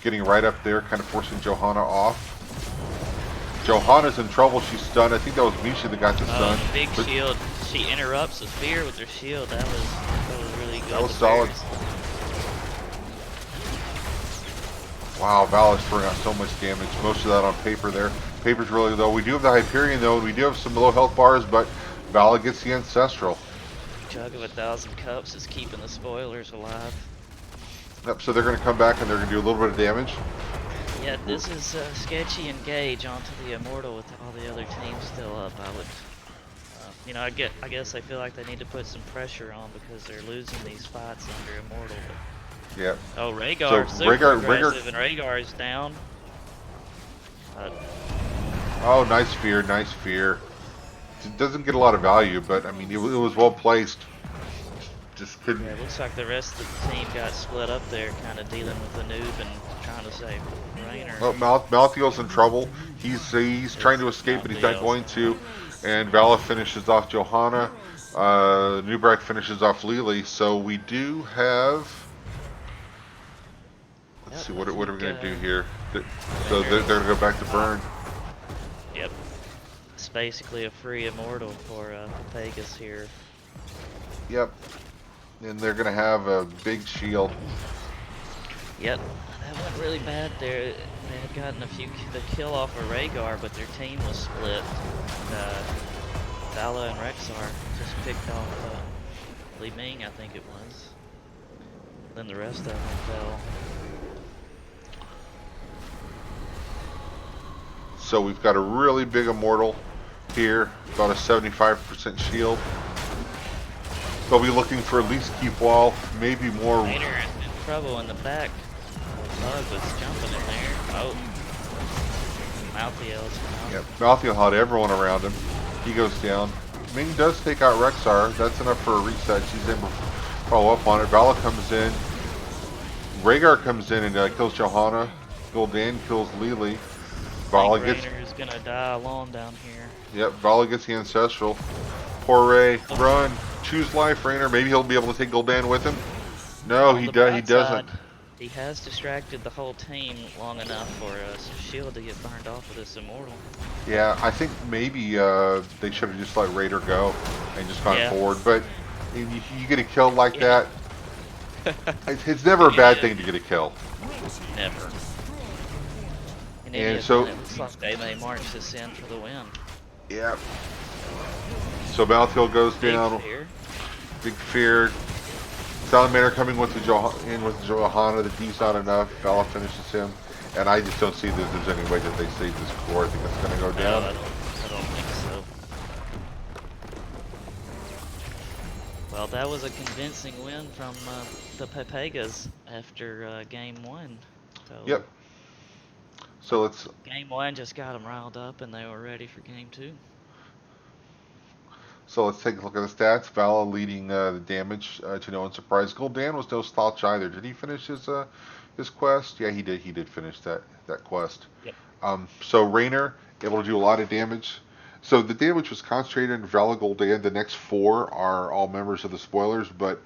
getting right up there, kind of forcing Johanna off. Johanna's in trouble. She's stunned. I think that was Misha that got the stun. Big shield. She interrupts the spear with her shield. That was really good. That was solid. Wow, Vala's throwing out so much damage. Most of that on paper there. Paper's really low. We do have the Hyperion though, and we do have some low health bars, but Vala gets the Ancestral. Jug of 1,000 cups is keeping the spoilers alive. Yep, so they're going to come back and they're going to do a little bit of damage. Yeah, this is sketchy engage onto the Immortal with all the other teams still up. I would, you know, I guess I feel like they need to put some pressure on because they're losing these fights under Immortal. But... Yep. Oh, Rhaegar, so super aggressive, and Rhaegar is down. Oh, nice fear, nice fear. It doesn't get a lot of value, but I mean, it was well placed. Just couldn't. Yeah, it looks like the rest of the team got split up there, kind of dealing with the noob and trying to save Raynor. Oh, Malthael's in trouble. He's trying to escape, but he's not going to. And Vala finishes off Johanna. Nubrak finishes off Lily. So we do have. Let's see, what are we going to do here? So they're going to go back to burn. Yep. It's basically a free Immortal for Pepegas here. Yep. And they're going to have a big shield. Yep. That went really bad there. They had gotten the kill off of Rhaegar, but their team was split. And, Vala and Rexar just picked off Li Ming, I think it was. Then the rest of them fell. So we've got a really big Immortal here, about a 75% shield. They'll be looking for at least keep wall, maybe more. Raynor in trouble in the back. Bug was jumping in there. Oh. Malthael's down. Yep, Malthael had everyone around him. He goes down. Ming does take out Rexar. That's enough for a reset. She's able to follow up on it. Vala comes in. Rhaegar comes in and kills Johanna. Gul'dan kills Lily. Vala gets. Raynor's gonna die alone down here. Yep, Vala gets the Ancestral. Poor Ray, run. Choose life, Raynor. Maybe he'll be able to take Gul'dan with him. No, he doesn't. He has distracted the whole team long enough for some shield to get burned off of this Immortal. Yeah, I think maybe they should have just let Raider go and just gone forward. But you get a kill like that, it's never a bad thing to get a kill. Never. And so it looks like they may march this in for the win. Yeah. So Malthael goes down. Big fear. Salamander coming with the Johanna. The D's not enough. Vala finishes him. And I just don't see that there's any way that they save this core. I think it's going to go down. No, I don't think so. Well, that was a convincing win from the Pepegas after game 1. So yep. So let's. Game 1 just got them riled up, and they were ready for game 2. So let's take a look at the stats. Vala leading the damage to no one's surprise. Gul'dan was no slouch either. Did he finish his quest? Yeah, he did. He did finish that quest. Yep. So Raynor able to do a lot of damage. So the damage was concentrated in Vala, Gul'dan. The next 4 are all members of the spoilers, but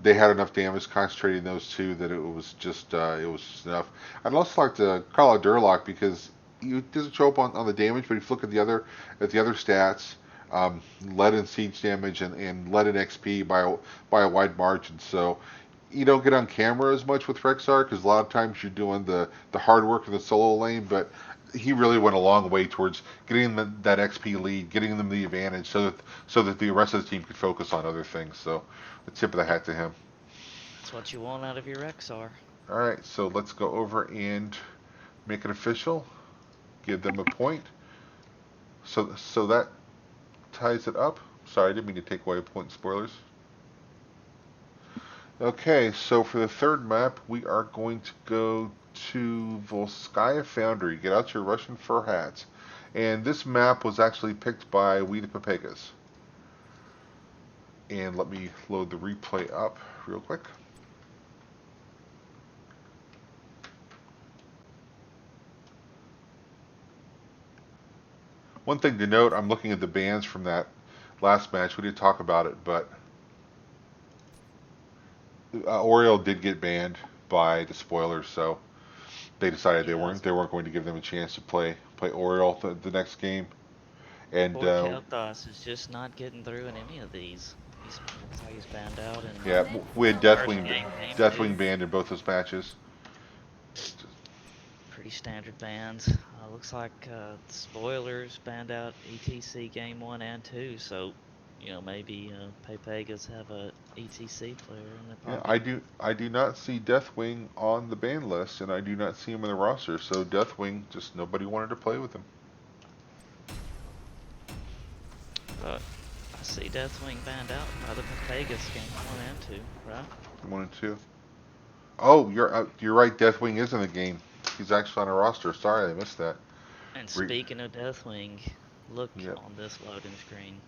they had enough damage concentrated in those 2 that it was just enough. I'd also like to call out Durlock because he doesn't show up on the damage, but if you look at the other stats. Lead and siege damage and lead and XP by a wide margin. So you don't get on camera as much with Rexar because a lot of times you're doing the hard work in the solo lane, but he really went a long way towards getting them that XP lead, getting them the advantage so that the rest of the team could focus on other things. So the tip of the hat to him. That's what you want out of your Rexar. All right, so let's go over and make it official. Give them a point. So that ties it up. Sorry, I didn't mean to take away a point spoilers. Okay, so for the third map, we are going to go to Volskaya Foundry. Get out your Russian fur hats. And this map was actually picked by We the Pepegas. And let me load the replay up real quick. One thing to note, I'm looking at the bans from that last match. We did talk about it, but Oriole did get banned by the spoilers, so they decided Yeah, they weren't going to give them a chance to play Oriole the next game. And poor Kel'Thas is just not getting through in any of these. Looks like he's banned out in yeah, we had first game two. Deathwing banned in both those matches. Pretty standard bans. Looks like spoilers banned out ETC game 1 and 2, so maybe Pepegas have a ETC player in their Yeah, pocket. I do not see Deathwing on the ban list, and I do not see him in the roster. So Deathwing, just nobody wanted to play with him. But I see Deathwing banned out by the Pepegas game 1 and 2, right? 1 and 2. Oh, you're right. Deathwing is in the game. He's actually on a roster. Sorry, I missed that. And Re speaking of Deathwing, look yep, on this loading screen.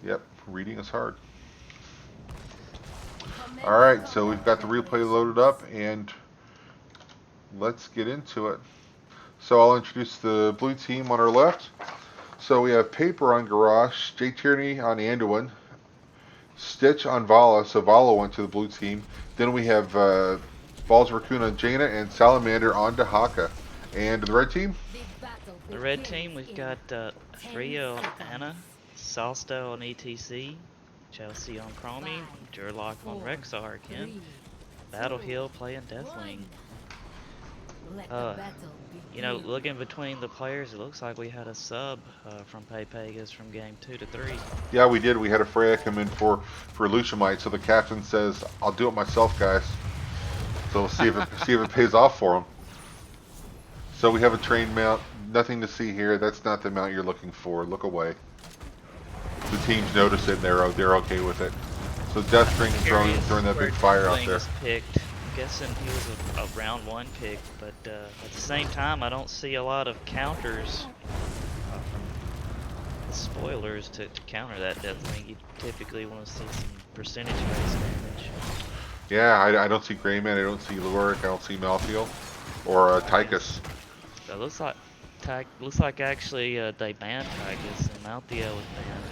yep. Reading is hard. All right, so we've got the replay loaded up, and let's get into it. So I'll introduce the blue team on our left. So we have Paper on Garrosh, Jay Tierney on Anduin, Stitch on Vala, so Vala went to the blue team. Then we have Balls Raccoon on Jaina, and Salamander on Dahaka. And the red team? The red team, we've got Threa on Anna, Salsta on ETC, Chelsea on Chromie, Durlock on Rexar again, Battle Hill playing Deathwing. Looking between the players, it looks like we had a sub from Pepegas from game 2 to 3. Yeah, we did. We had a Freya come in for Luciamite, so the captain says, "I'll do it myself, guys." So we'll see if it pays off for him. So we have a trained mount. Nothing to see here. That's not the mount you're looking for. Look away. The teams notice it and they're okay with it. So Deathwing throwing that big fire out there. Picked. I'm guessing he was a round 1 pick, but at the same time, I don't see a lot of counters from the spoilers to counter that Deathwing. You typically want to see some percentage-based damage. Yeah, I don't see Greyman. I don't see Lurik. I don't see Malfield or Tychus. So it looks like actually they banned Tychus and Malthiel was banned.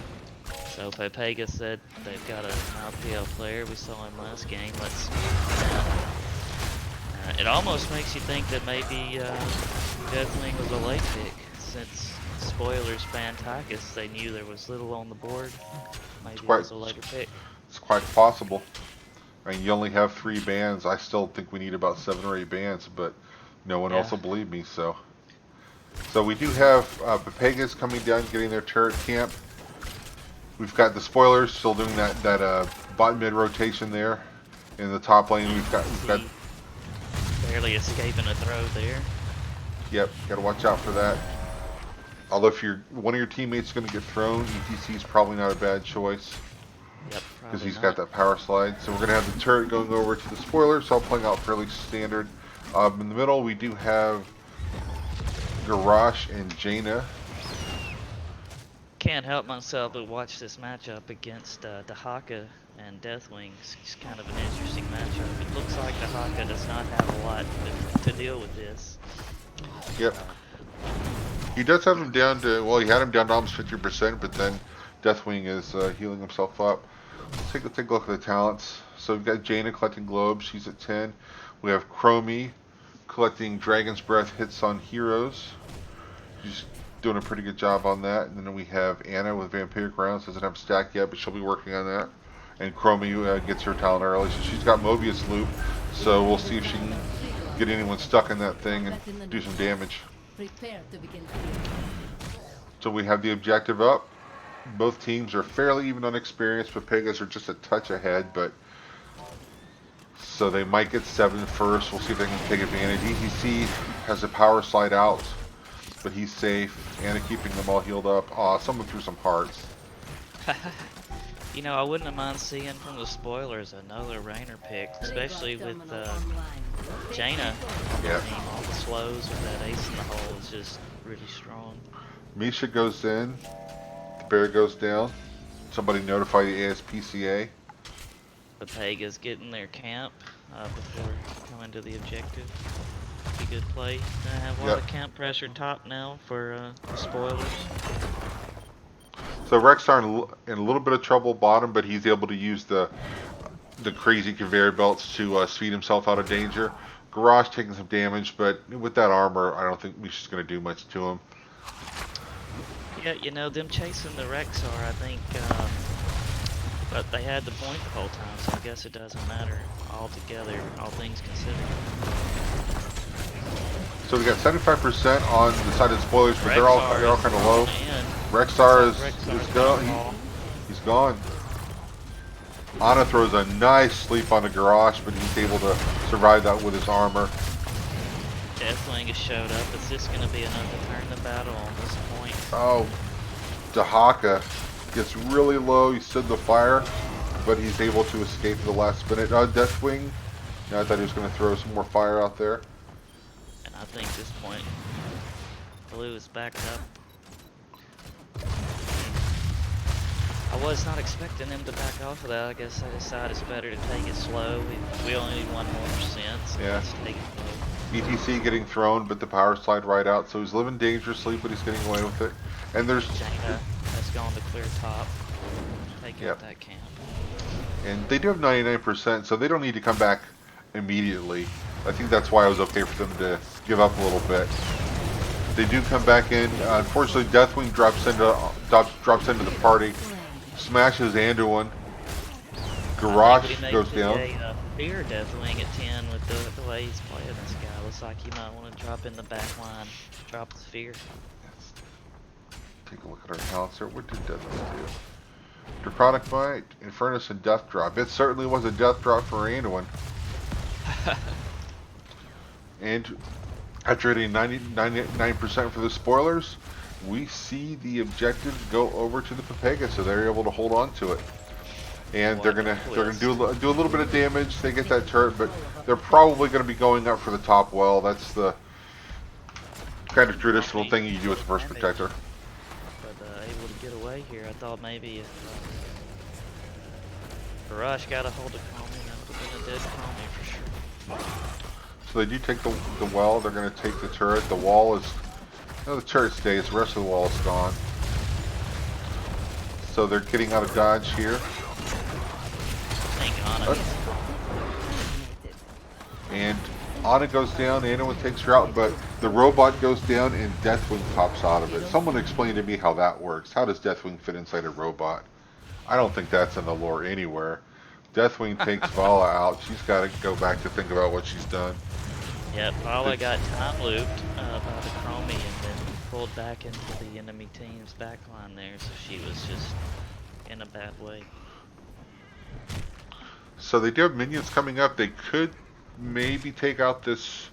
So Pepegas said they've got a Malthiel player. We saw him last game. Let's it almost makes you think that maybe Deathwing was a late pick, since spoilers banned Tychus. They knew there was little on the board. Maybe it was a later pick. It's quite possible. I mean, you only have 3 bans. I still think we need about 7 or 8 bans, but no one else will believe me. So we do have Pepegas coming down, getting their turret camp. We've got the spoilers still doing that bot mid rotation there. In the top lane, we've got barely escaping a throw there. Yep, got to watch out for that. Although if one of your teammates is going to get thrown, ETC is probably not a bad choice. Yep, because he's got that power slide. So we're going to have the turret going over to the spoiler, so I'm playing out fairly standard. In the middle, we do have Garrosh and Jaina. Can't help myself but watch this matchup against Dahaka and Deathwing. It's kind of an interesting matchup. It looks like Dahaka does not have a lot to deal with this. Yep. He does have him down to, well, he had him down to almost 50%, but then Deathwing is healing himself up. Let's take a look at the talents. So we've got Jaina collecting globes. She's at 10. We have Chromie collecting Dragon's Breath hits on heroes. She's doing a pretty good job on that. And then we have Anna with Vampiric Rounds. Doesn't have a stack yet, but she'll be working on that. And Chromie gets her talent early. So she's got Mobius Loop. So we'll see if she can get anyone stuck in that thing and do some damage. So we have the objective up. Both teams are fairly even on experience, but Pepegas are just a touch ahead, but so they might get 7 first. We'll see if they can take advantage. ETC has a power slide out, but he's safe. Anna keeping them all healed up. Aw, someone threw some hearts. I wouldn't have mind seeing from the spoilers another Rainer pick, especially with Jaina. Yeah. All the slows with that ace in the hole is just really strong. Misha goes in. The bear goes down. Somebody notify the ASPCA. Pepegas getting their camp before coming to the objective. Be good play. Gonna have a lot of camp pressure top now for the spoilers. So Rexar in a little bit of trouble bottom, but he's able to use the crazy conveyor belts to speed himself out of danger. Garage taking some damage, but with that armor, I don't think Misha's going to do much to him. Yeah, you know, them chasing the Rexar, I think, but they had the point the whole time, so I guess it doesn't matter altogether, all things considered. So we got 75% on the side of the spoilers, but they're all kind of low. Rexar is gone. He's gone. Ana throws a nice sleep on the garage, but he's able to survive that with his armor. Deathwing has showed up. Is this going to be enough to turn the battle on this point? Oh, Dahaka gets really low. He stood the fire, but he's able to escape at the last minute. Deathwing. I thought he was going to throw some more fire out there. And I think this point, Blue is backed up. I was not expecting him to back off of that. I guess I decided it's better to take it slow. We only need 1%, so let's take it slow. ETC getting thrown, but the power slide right out, so he's living dangerously, but he's getting away with it. And there's Jaina has gone to clear top, taking out that camp. And they do have 99%, so they don't need to come back immediately. I think that's why it was okay for them to give up a little bit. They do come back in. Unfortunately, Deathwing drops into the party. Smashes Anduin. Garage goes down. Fear Deathwing at 10 with the way he's playing this guy. Looks like he might want to drop in the back line. Drop the fear. Take a look at our talents here. What did Deathwing do? Draconic Bite, Infernus, and Death Drop. It certainly was a Death Drop for Anduin. And after hitting 99% for the spoilers, we see the objective go over to the Pepegas, so they're able to hold on to it. And they're gonna do a little bit of damage. They get that turret, but they're probably gonna be going up for the top well. That's the kind of traditional thing you do with the first protector. But able to get away here. I thought maybe if Rush got a hold of Chromie, that would have been a dead Chromie for sure. So they do take the well. They're gonna take the turret. The wall is. No, the turret stays. The rest of the wall is gone. So they're getting out of dodge here. And Ana goes down, Anduin takes her out, but the robot goes down and Deathwing pops out of it. Someone explain to me how that works. How does Deathwing fit inside a robot? I don't think that's in the lore anywhere. Deathwing takes Vala out. She's got to go back to think about what she's done. Yep, Vala got time looped by the Chromie and then pulled back into the enemy team's backline there, so she was just in a bad way. So they do have minions coming up. They could maybe take out this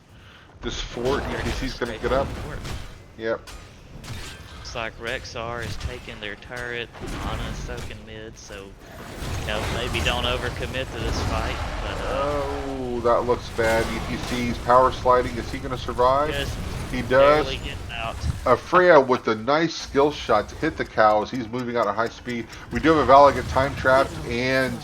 fort. ETC's gonna get up. Yep. Looks like Rexar is taking their turret. Ana's soaking mid, so you know, maybe don't overcommit to this fight. But oh, that looks bad. ETC's power sliding. Is he gonna survive? He does. Barely getting out. Freya with a nice skill shot to hit the cows. He's moving out at high speed. We do have a Vala get time trapped, and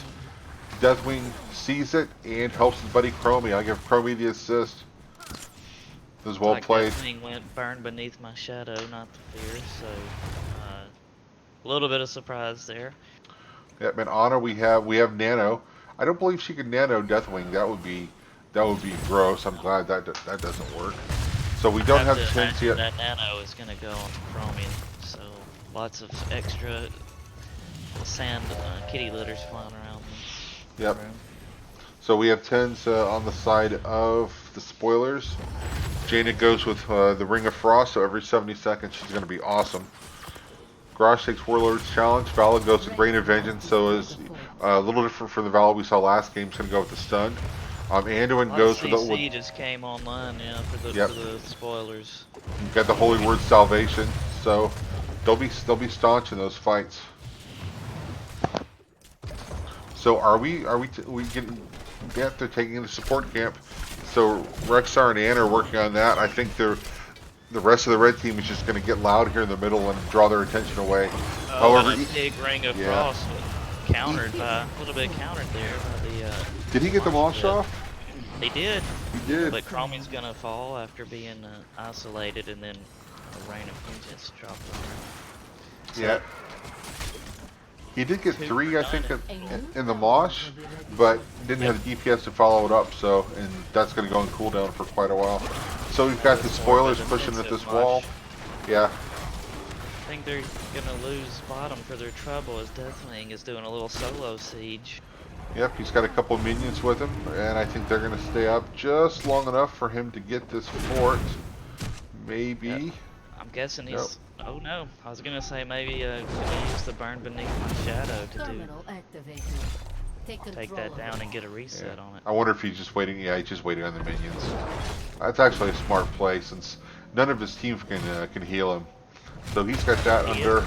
Deathwing sees it and helps his buddy Chromie. I give Chromie the assist. This was well played. Deathwing went burn beneath my shadow, not the fear. So a little bit of surprise there. Yep, and Ana we have Nano. I don't believe she can Nano Deathwing. That would be gross. I'm glad that doesn't work. So we don't have chance yet. That Nano is gonna go on Chromie, so lots of extra sand kitty litters flying around. Yep. So we have 10s on the side of the spoilers. Jaina goes with the Ring of Frost, so every 70 seconds she's going to be awesome. Garage takes Warlord's Challenge. Vala goes with Rain of Vengeance, so is a little different from the Vala we saw last game. She's going to go with the Stun. Anduin goes with the... CC just came online, yeah, for the spoilers. You've got the Holy Word Salvation, so they'll be staunch in those fights. So are we getting? Yeah, they're taking the support camp. So Rexar and Anna are working on that. I think the rest of the red team is just going to get loud here in the middle and draw their attention away. However, a big Ring of Frost countered by a little bit countered there by the. Did he get the launch off? He did. He did. But Chromie's gonna fall after being isolated, and then a rain of vengeance dropped on him. So Yeah. He did get 2 3, for I think, 9. in the Mosh, but didn't have the DPS to follow it up, so, and that's going to go on cooldown for quite a while. So we've got the That's more spoilers of a pushing at defensive this wall. Mosh. Yeah, I think they're gonna lose bottom for their trouble as Deathwing is doing a little solo siege. yep, he's got a couple minions with him, and I think they're going to stay up just long enough for him to get this fort. Maybe. Yep. I'm guessing he's. Nope. Oh no! I was gonna say maybe gonna use the burn beneath my shadow to do Terminal activated. Take take control that of down it. and get a reset Yeah. on it. I wonder if he's just waiting. Yeah, he's just waiting on the minions. That's actually a smart play since none of his team can heal him. So he's got that He under.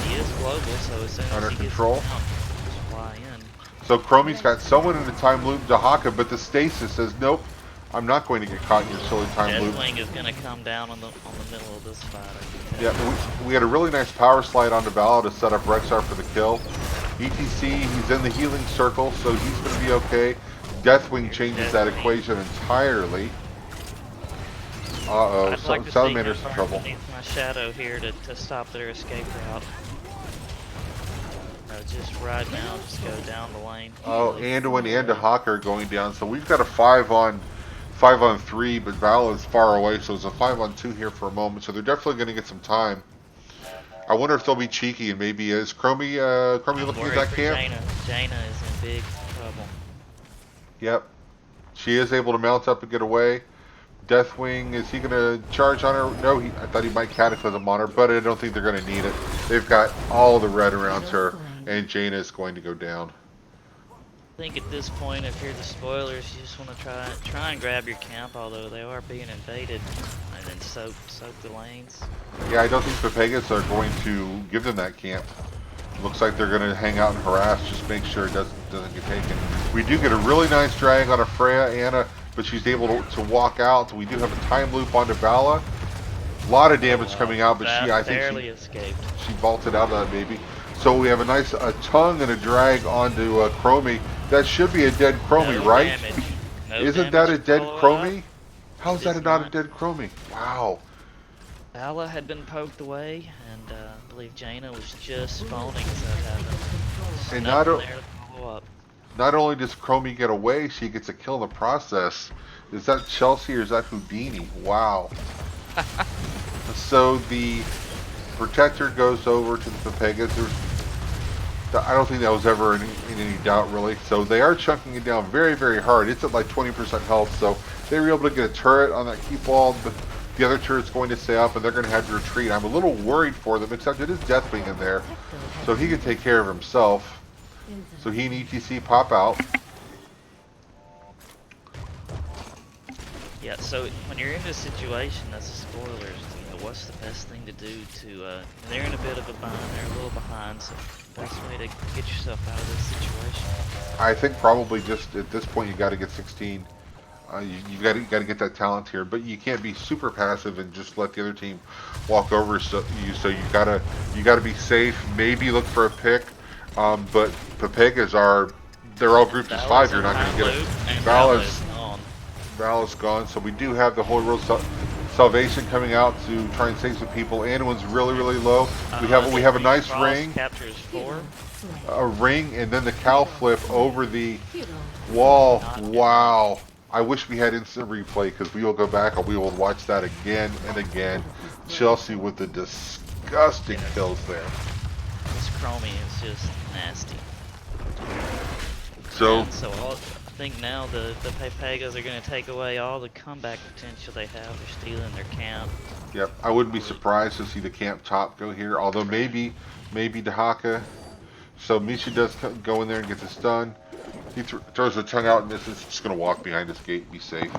He is global, so as soon Under as he control. gets down, just fly in. So Chromie's got someone in the time loop, Dahaka, but the stasis says, nope, I'm not going to get caught in your silly time loop. Deathwing is gonna come down on the middle of this fight. I can tell. Yeah, we had a really nice power slide onto Vala to set up Rexar for the kill. ETC, he's in the healing circle, so he's going to be okay. Deathwing changes that equation entirely. Uh-oh, I'd like to see Salamander's in him trouble. beneath my shadow here to stop their escape route. Just right now, just go down the lane. Oh, Anduin and Dahaka are going down, so we've got a 5-on-3, but Vala is far away, so it's a 5-on-2 here for a moment, so they're definitely going to get some time. I wonder if they'll be cheeky and maybe is Chromie looking at that camp? Jaina is in big trouble. Yep. She is able to mount up and get away. Deathwing, is he going to charge on her? No, I thought he might Cataclysm on her, but I don't think they're going to need it. They've got all the red around her, and Jaina is going to go down. I think at this point, if you're the spoilers, you just want to try and grab your camp, although they are being invaded, and then soak the lanes. Yeah, I don't think Pepegas are going to give them that camp. Looks like they're going to hang out and harass, just make sure it doesn't get taken. We do get a really nice drag on a Freya, Anna, but she's able to walk out. We do have a time loop onto Vala. A lot of damage coming out, but I think barely escaped. she vaulted out of that baby. So we have a nice tongue and a drag onto Chromie. That should be a dead Chromie, No right? damage. No Isn't that a damage dead follow-up. Chromie? How is It that is not a not. dead Chromie? Wow. Vala had been poked away, and I believe Jaina was just spawning as that happened. And Nothing not, there to follow up. not only does Chromie get away, she gets a kill in the process. Is that Chelsea or is that Houdini? Wow. So the Protector goes over to the Pepegas. I don't think that was ever in any doubt, really. So they are chunking it down very, very hard. It's at like 20% health, so they were able to get a turret on that keep wall. The other turret's going to stay up, and they're going to have to retreat. I'm a little worried for them, except it is Deathwing in there, so he can take care of himself. So he and ETC pop out. Yeah, so when you're in this situation as a spoilers, you know, what's the best thing to do to, they're in a bit of a bind, they're a little behind, so best way to get yourself out of this situation. I think probably just at this point you got to get 16. You got to get that talent here, but you can't be super passive and just let the other team walk over you. So you gotta be safe. Maybe look for a pick, but Pepegas they're all grouped as 5. You're not going to get it. Vala's gone. Vala's gone, so we do have the Holy Road Salvation coming out to try and save some people. Anduin's really, really low. We have a nice ring, Captures 4. a ring, and then the cow flip over the wall. Wow. I wish we had instant replay because we will go back and we will watch that again and again. Chelsea with the disgusting kills there. This Chromie is just nasty. So, I think now the Pepegas are going to take away all the comeback potential they have. They're stealing their camp. yep, I wouldn't be surprised to see the camp top go here. Although maybe Dahaka. So Misha does go in there and get the stun. He throws the tongue out and this is just going to walk behind this gate and be safe.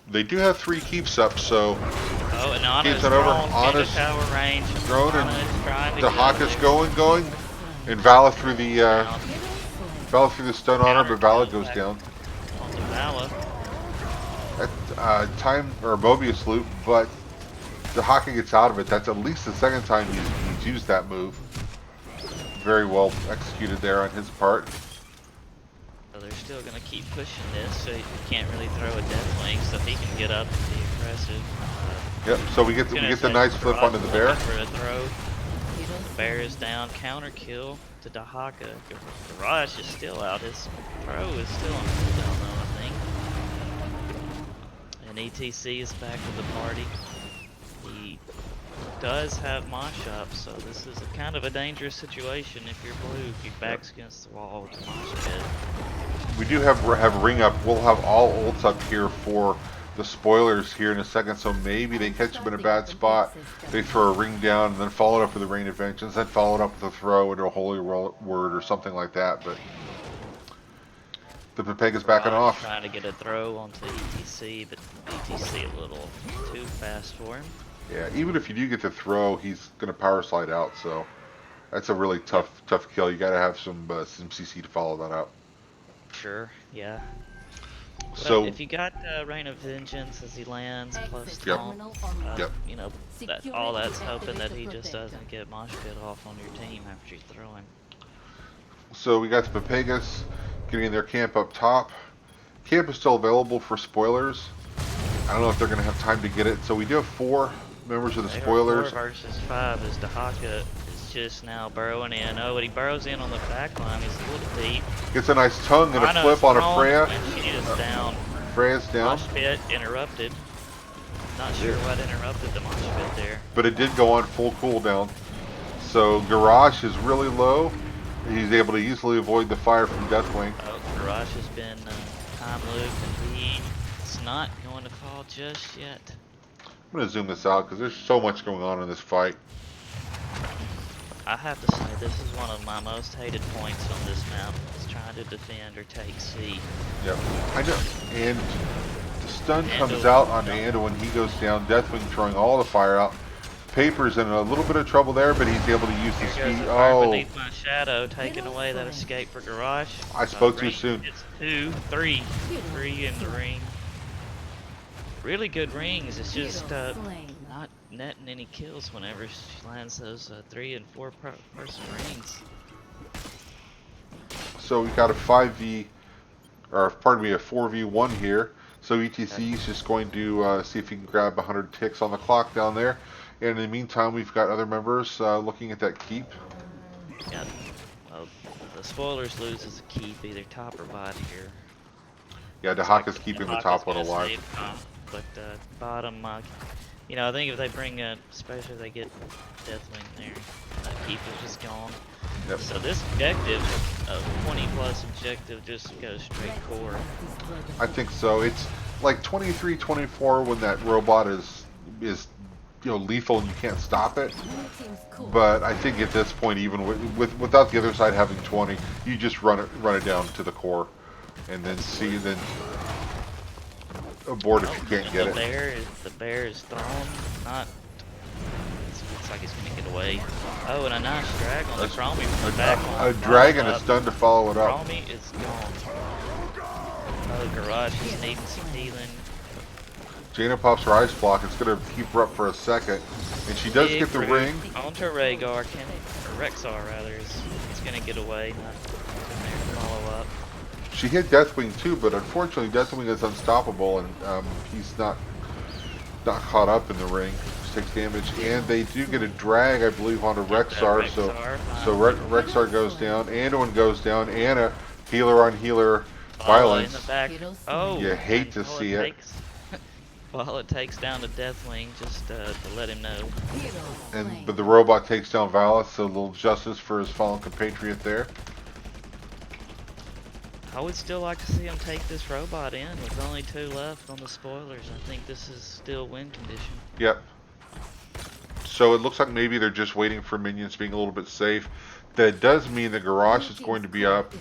They do have 3 keeps up, so Oh, and Anna keeps is it over. thrown into Anna's tower range. thrown Anna and is trying to Dahaka's get going, and Vala through the stun on her, but Vala goes down. onto Vala. That time or Mobius loop, but Dahaka gets out of it. That's at least the second time he's used that move. Very well executed there on his part. So there's still gonna keep pushing this, so you can't really throw a Deathwing, so he can get up and be aggressive. Yep. So we get the nice flip onto the bear. For a throw. The bear is down. Counter kill to Dahaka. Garage is still out. His throw is still on cooldown though, I think. And ETC is back with the party. He does have Mosh up, so this is a kind of a dangerous situation if you're blue, if your back's against the wall with the Mosh pit. We do have ring up. We'll have all ults up here for the spoilers here in a second, so maybe they catch him in a bad spot. They throw a ring down and then follow it up with a rain of vengeance, then follow it up with a throw into a holy word or something like that. But the Pepegas backing off. Trying to get a throw onto ETC, but ETC a little too fast for him. Yeah, even if you do get the throw, he's gonna power slide out. So that's a really tough kill. You got to have some CC to follow that up. Sure. Yeah. So if you got Rain of Vengeance as he lands plus Yep. taunt, Yep. you know, all that's hoping that he just doesn't get Mosh Pit off on your team after you throw him. So we got the Pepegas getting their camp up top. Camp is still available for spoilers. I don't know if they're going to have time to get it. So we do have 4 members of the spoilers. 4 versus 5 as Dahaka is just now burrowing in. Oh, but he burrows in on the back line. He's a little deep. Gets a nice tongue and a flip on a Freya. And she is down. Freya's down. Mosh Pit interrupted. Not sure what interrupted the Mosh Pit there. But it did go on full cooldown. So Garage is really low. He's able to easily avoid the fire from Deathwing. Oh, Garage has been time looped and he's not going to fall just yet. I'm going to zoom this out because there's so much going on in this fight. I have to say, this is one of my most hated points on this map, is trying to defend or take C. Yep, I know. And the stun comes out on Ando when he goes down. Deathwing throwing all the fire out. Paper's in a little bit of trouble there, but he's able to use the Here goes speed. the fire Oh, beneath my shadow, taking away that escape for Garage. I spoke too soon. It's 2, 3. 3 in the ring. Really good rings, it's just not netting any kills whenever she lands those 3 and 4 person rings. So we got a 5v, or pardon me, a 4v1 here. So ETC is just going to see if he can grab 100 ticks on the clock down there. And in the meantime, we've got other members looking at that keep. Yeah, well, the spoilers loses a keep, either top or bottom here. Yeah, Dahaka's keeping the top one alive. But bottom, you know, I think if they bring, especially if they get Deathwing there, keep is just gone. Yep. So this objective, 20 plus objective, just goes straight core. I think so. It's like 23-24 when that robot is lethal and you can't stop it. But I think at this point, even without the other side having 20, you just run it down to the core, and then abort if you can't get it. The bear is thrown. Looks like he's gonna get away. Oh, and a nice drag on the Chromie from the back line. A dragon is done to follow it up. Chromie is gone. Oh, Garage is needing some healing. Jaina pops her ice block. It's going to keep her up for a second. And she does get the ring. Onto Rhaegar, or Rexar rather, is going to get away. Not there to follow up. She hit Deathwing too, but unfortunately Deathwing is unstoppable and he's not caught up in the ring. Just takes damage. And they do get a drag, I believe, onto Rexar. So Rexar goes down. Anduin goes down. Anna, healer on healer violence. In the back. Oh, you hate to see it. Well, it takes down the Deathwing just to let him know. But the robot takes down Valis, so a little justice for his fallen compatriot there. I would still like to see him take this robot in with only 2 left on the spoilers. I think this is still win condition. Yep. So it looks like maybe they're just waiting for minions being a little bit safe. That does mean the Garage is going to be up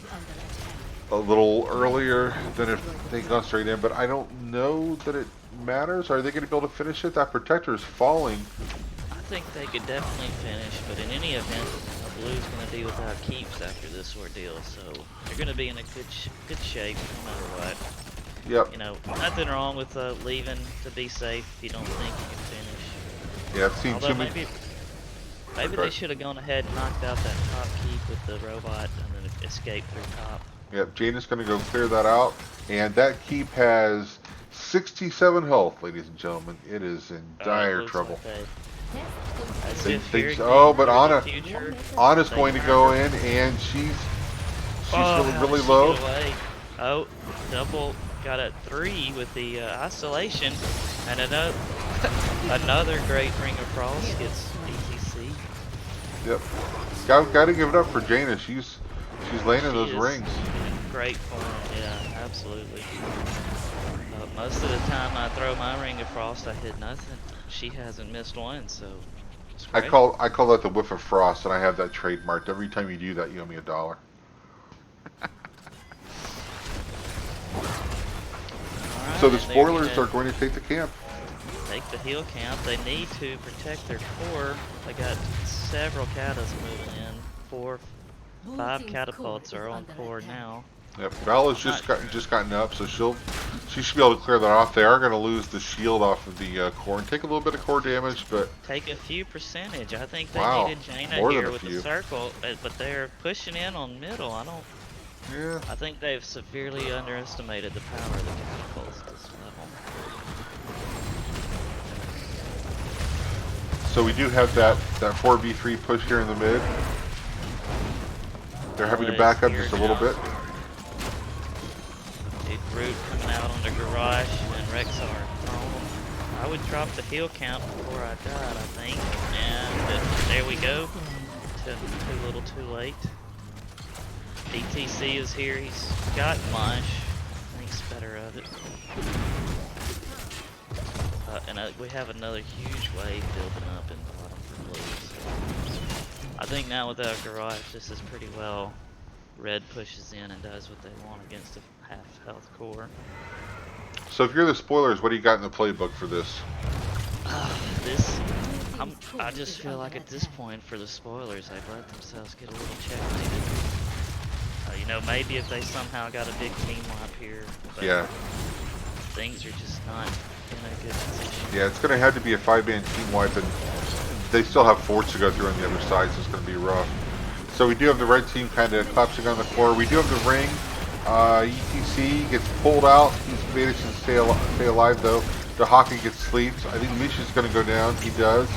a little earlier than if they'd gone straight in, but I don't know that it matters. Are they going to be able to finish it? That protector is falling. I think they could definitely finish, but in any event, Blue's going to be without keeps after this ordeal, so they're going to be in a good shape no matter what. Yep. You know, nothing wrong with leaving to be safe if you don't think you can finish. Yeah, I've seen Although too many. Maybe they should have gone ahead and knocked out that top keep with the robot and then escaped through top. Yep, Jaina's going to go clear that out. And that keep has 67 health, ladies and gentlemen. It is in It dire looks trouble. like they, Test as They, if they, hearing oh, things but are the Anna, future. Anna's They going to turned go her. in, and she's Oh, really, how really did she low. get away? Oh, double got a 3 with the isolation, and another great Ring of Frost gets ETC. Yep. Got to give it up for Jaina. She's laying in She those is rings. in great form. Yeah, absolutely. Most of the time I throw my Ring of Frost, I hit nothing. She hasn't missed one, so it's great. I call that the whiff of frost, and I have that trademarked. Every time you do that, you owe me $1. So Alright, the and they're spoilers gonna are going to take the camp. take the heal camp. They need to protect their core. They got several catas moving in. Blue 5 team's core catapults is are on under core attack. now. Yep, Vala's Not just gotten up, so she should be able to clear that off. They are going to lose the shield off of the core and take a little bit of core damage, but take a few percentage. I think they wow, needed Jaina more than here a with the few. circle, but they're pushing in on middle. Yeah. I think they've severely underestimated the power of the catapults at this level. So we do have that 4v3 push here in the mid. They're having to Vela is back up here just a little now. bit. Big Root coming out on the garage, and Rexar throwing them. I would drop the heal count before I died, I think. And there we go. Too little, too late. DTC is here. He's got Mush. Thinks better of it. And we have another huge wave building up in bottom for blue. So I think now with that garage, this is pretty well. Red pushes in and does what they want against a half health core. So if you're the spoilers, what do you got in the playbook for this? This, I just feel like at this point for the spoilers, they've let themselves get a little checkmated. You know, maybe if they somehow got a big team wipe here, but Yeah. things are just not in a good position. Yeah, it's going to have to be a 5-man team wipe, and they still have forts to go through on the other side, so it's going to be rough. So we do have the red team kind of collapsing on the core. We do have the ring. ETC gets pulled out. He's managed to stay alive, though. The Hawking gets sleeps. I think Misha's going to go down. He does.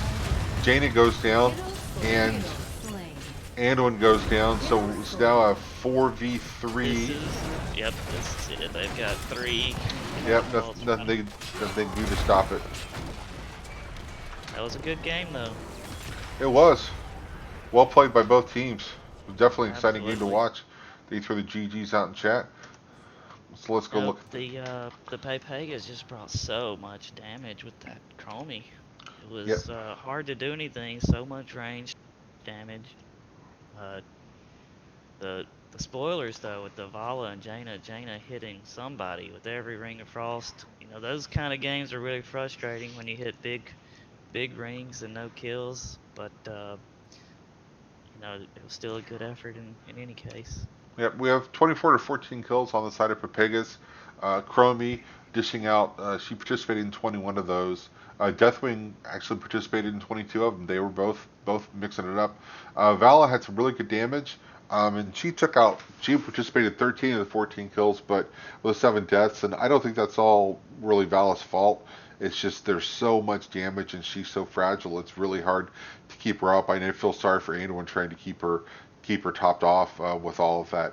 Jaina goes down, and Anduin goes down. So it's now a 4v3. Yep, this is it. They've got 3. Yep, nothing they can do to stop it. That was a good game, though. It was. Well played by both teams. It was definitely an exciting game to Absolutely. watch. They throw the GGs out in chat. So let's go Nope, look at the Pepegas just brought so much damage with that Chromie. It Yep. was hard to do anything. So much range damage. Uh, the spoilers though, with the Vala and Jaina hitting somebody with every Ring of Frost. You know, those kind of games are really frustrating when you hit big rings and no kills. But you know, it was still a good effort in any case. Yep, we have 24 to 14 kills on the side of Pepegas. Chromie dishing out, she participated in 21 of those. Deathwing actually participated in 22 of them. They were both mixing it up. Vala had some really good damage, and she participated in 13 of the 14 kills, but with 7 deaths. And I don't think that's all really Vala's fault. It's just there's so much damage, and she's so fragile. It's really hard to keep her up. I feel sorry for anyone trying to keep her topped off with all of that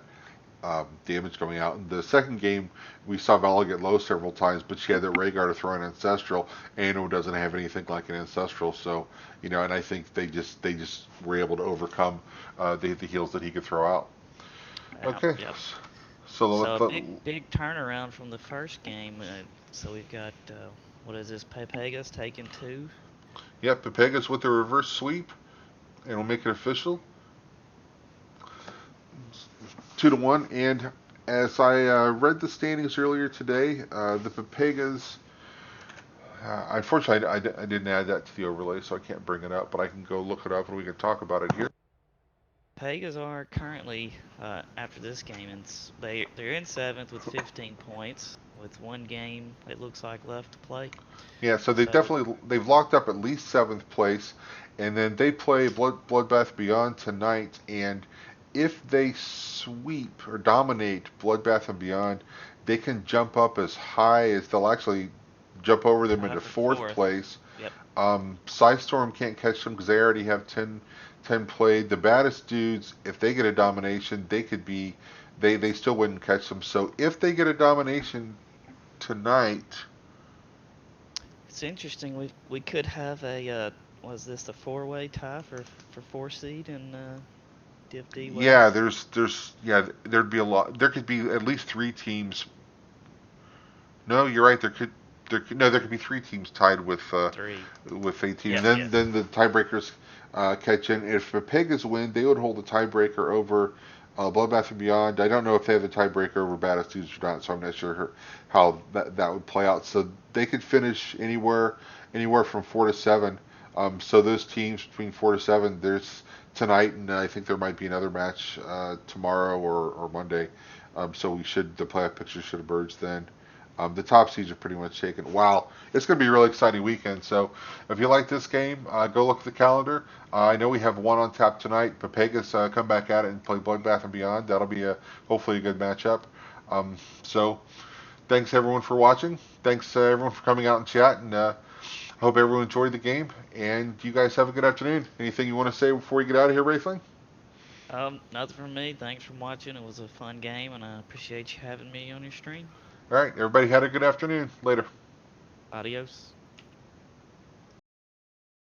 damage going out. In the second game, we saw Vala get low several times, but she had that Rhaegar to throw an Ancestral. Anno doesn't have anything like an Ancestral, so and I think they just were able to overcome the heals that he could throw out. Okay, Yep. so So a big turnaround from the first game. So we've got what is this? Pepegas taking 2. yep, Pepegas with the reverse sweep, and we'll make it official. 2-1, and as I read the standings earlier today, the Pepegas. Unfortunately, I didn't add that to the overlay, so I can't bring it up, but I can go look it up and we can talk about it here. Pegas are currently after this game, and they're in 7th with 15 points, with 1 game it looks like left to play. Yeah, so So they've locked up at least 7th place, and then they play Bloodbath Beyond tonight, and if they sweep or dominate Bloodbath and Beyond, they can jump up as high as they'll actually jump over them Tie into for fourth fourth. place. Yep. Psystorm can't catch them because they already have 10 played. The baddest dudes, if they get a domination, they could be, they still wouldn't catch them. So if they get a domination tonight, It's interesting. We could have a was this the four-way tie for four seed in Div D yeah, West? yeah, there'd be a lot. There could be at least three teams. No, you're right. There could be three teams tied Three. with 18, and Yep. then the tiebreakers catch in. If the Pepegas win, they would hold the tiebreaker over Bloodbath and Beyond. I don't know if they have the tiebreaker over Baddest Dudes or not, so I'm not sure how that would play out. So they could finish anywhere from 4 to 7. So those teams between 4 to 7, there's tonight, and I think there might be another match tomorrow or Monday. So the playoff picture should emerge then. The top seeds are pretty much taken. Wow, it's going to be a really exciting weekend. So, if you like this game, go look at the calendar. I know we have one on tap tonight. Pepegas come back at it and play Bloodbath and Beyond. That'll be hopefully a good matchup. So, thanks everyone for watching. Thanks everyone for coming out and chat. And hope everyone enjoyed the game. And you guys have a good afternoon. Anything you want to say before you get out of here, Rayfling? Nothing from me. Thanks for watching. It was a fun game, and I appreciate you having me on your stream. All right, everybody had a good afternoon. Later. Adios.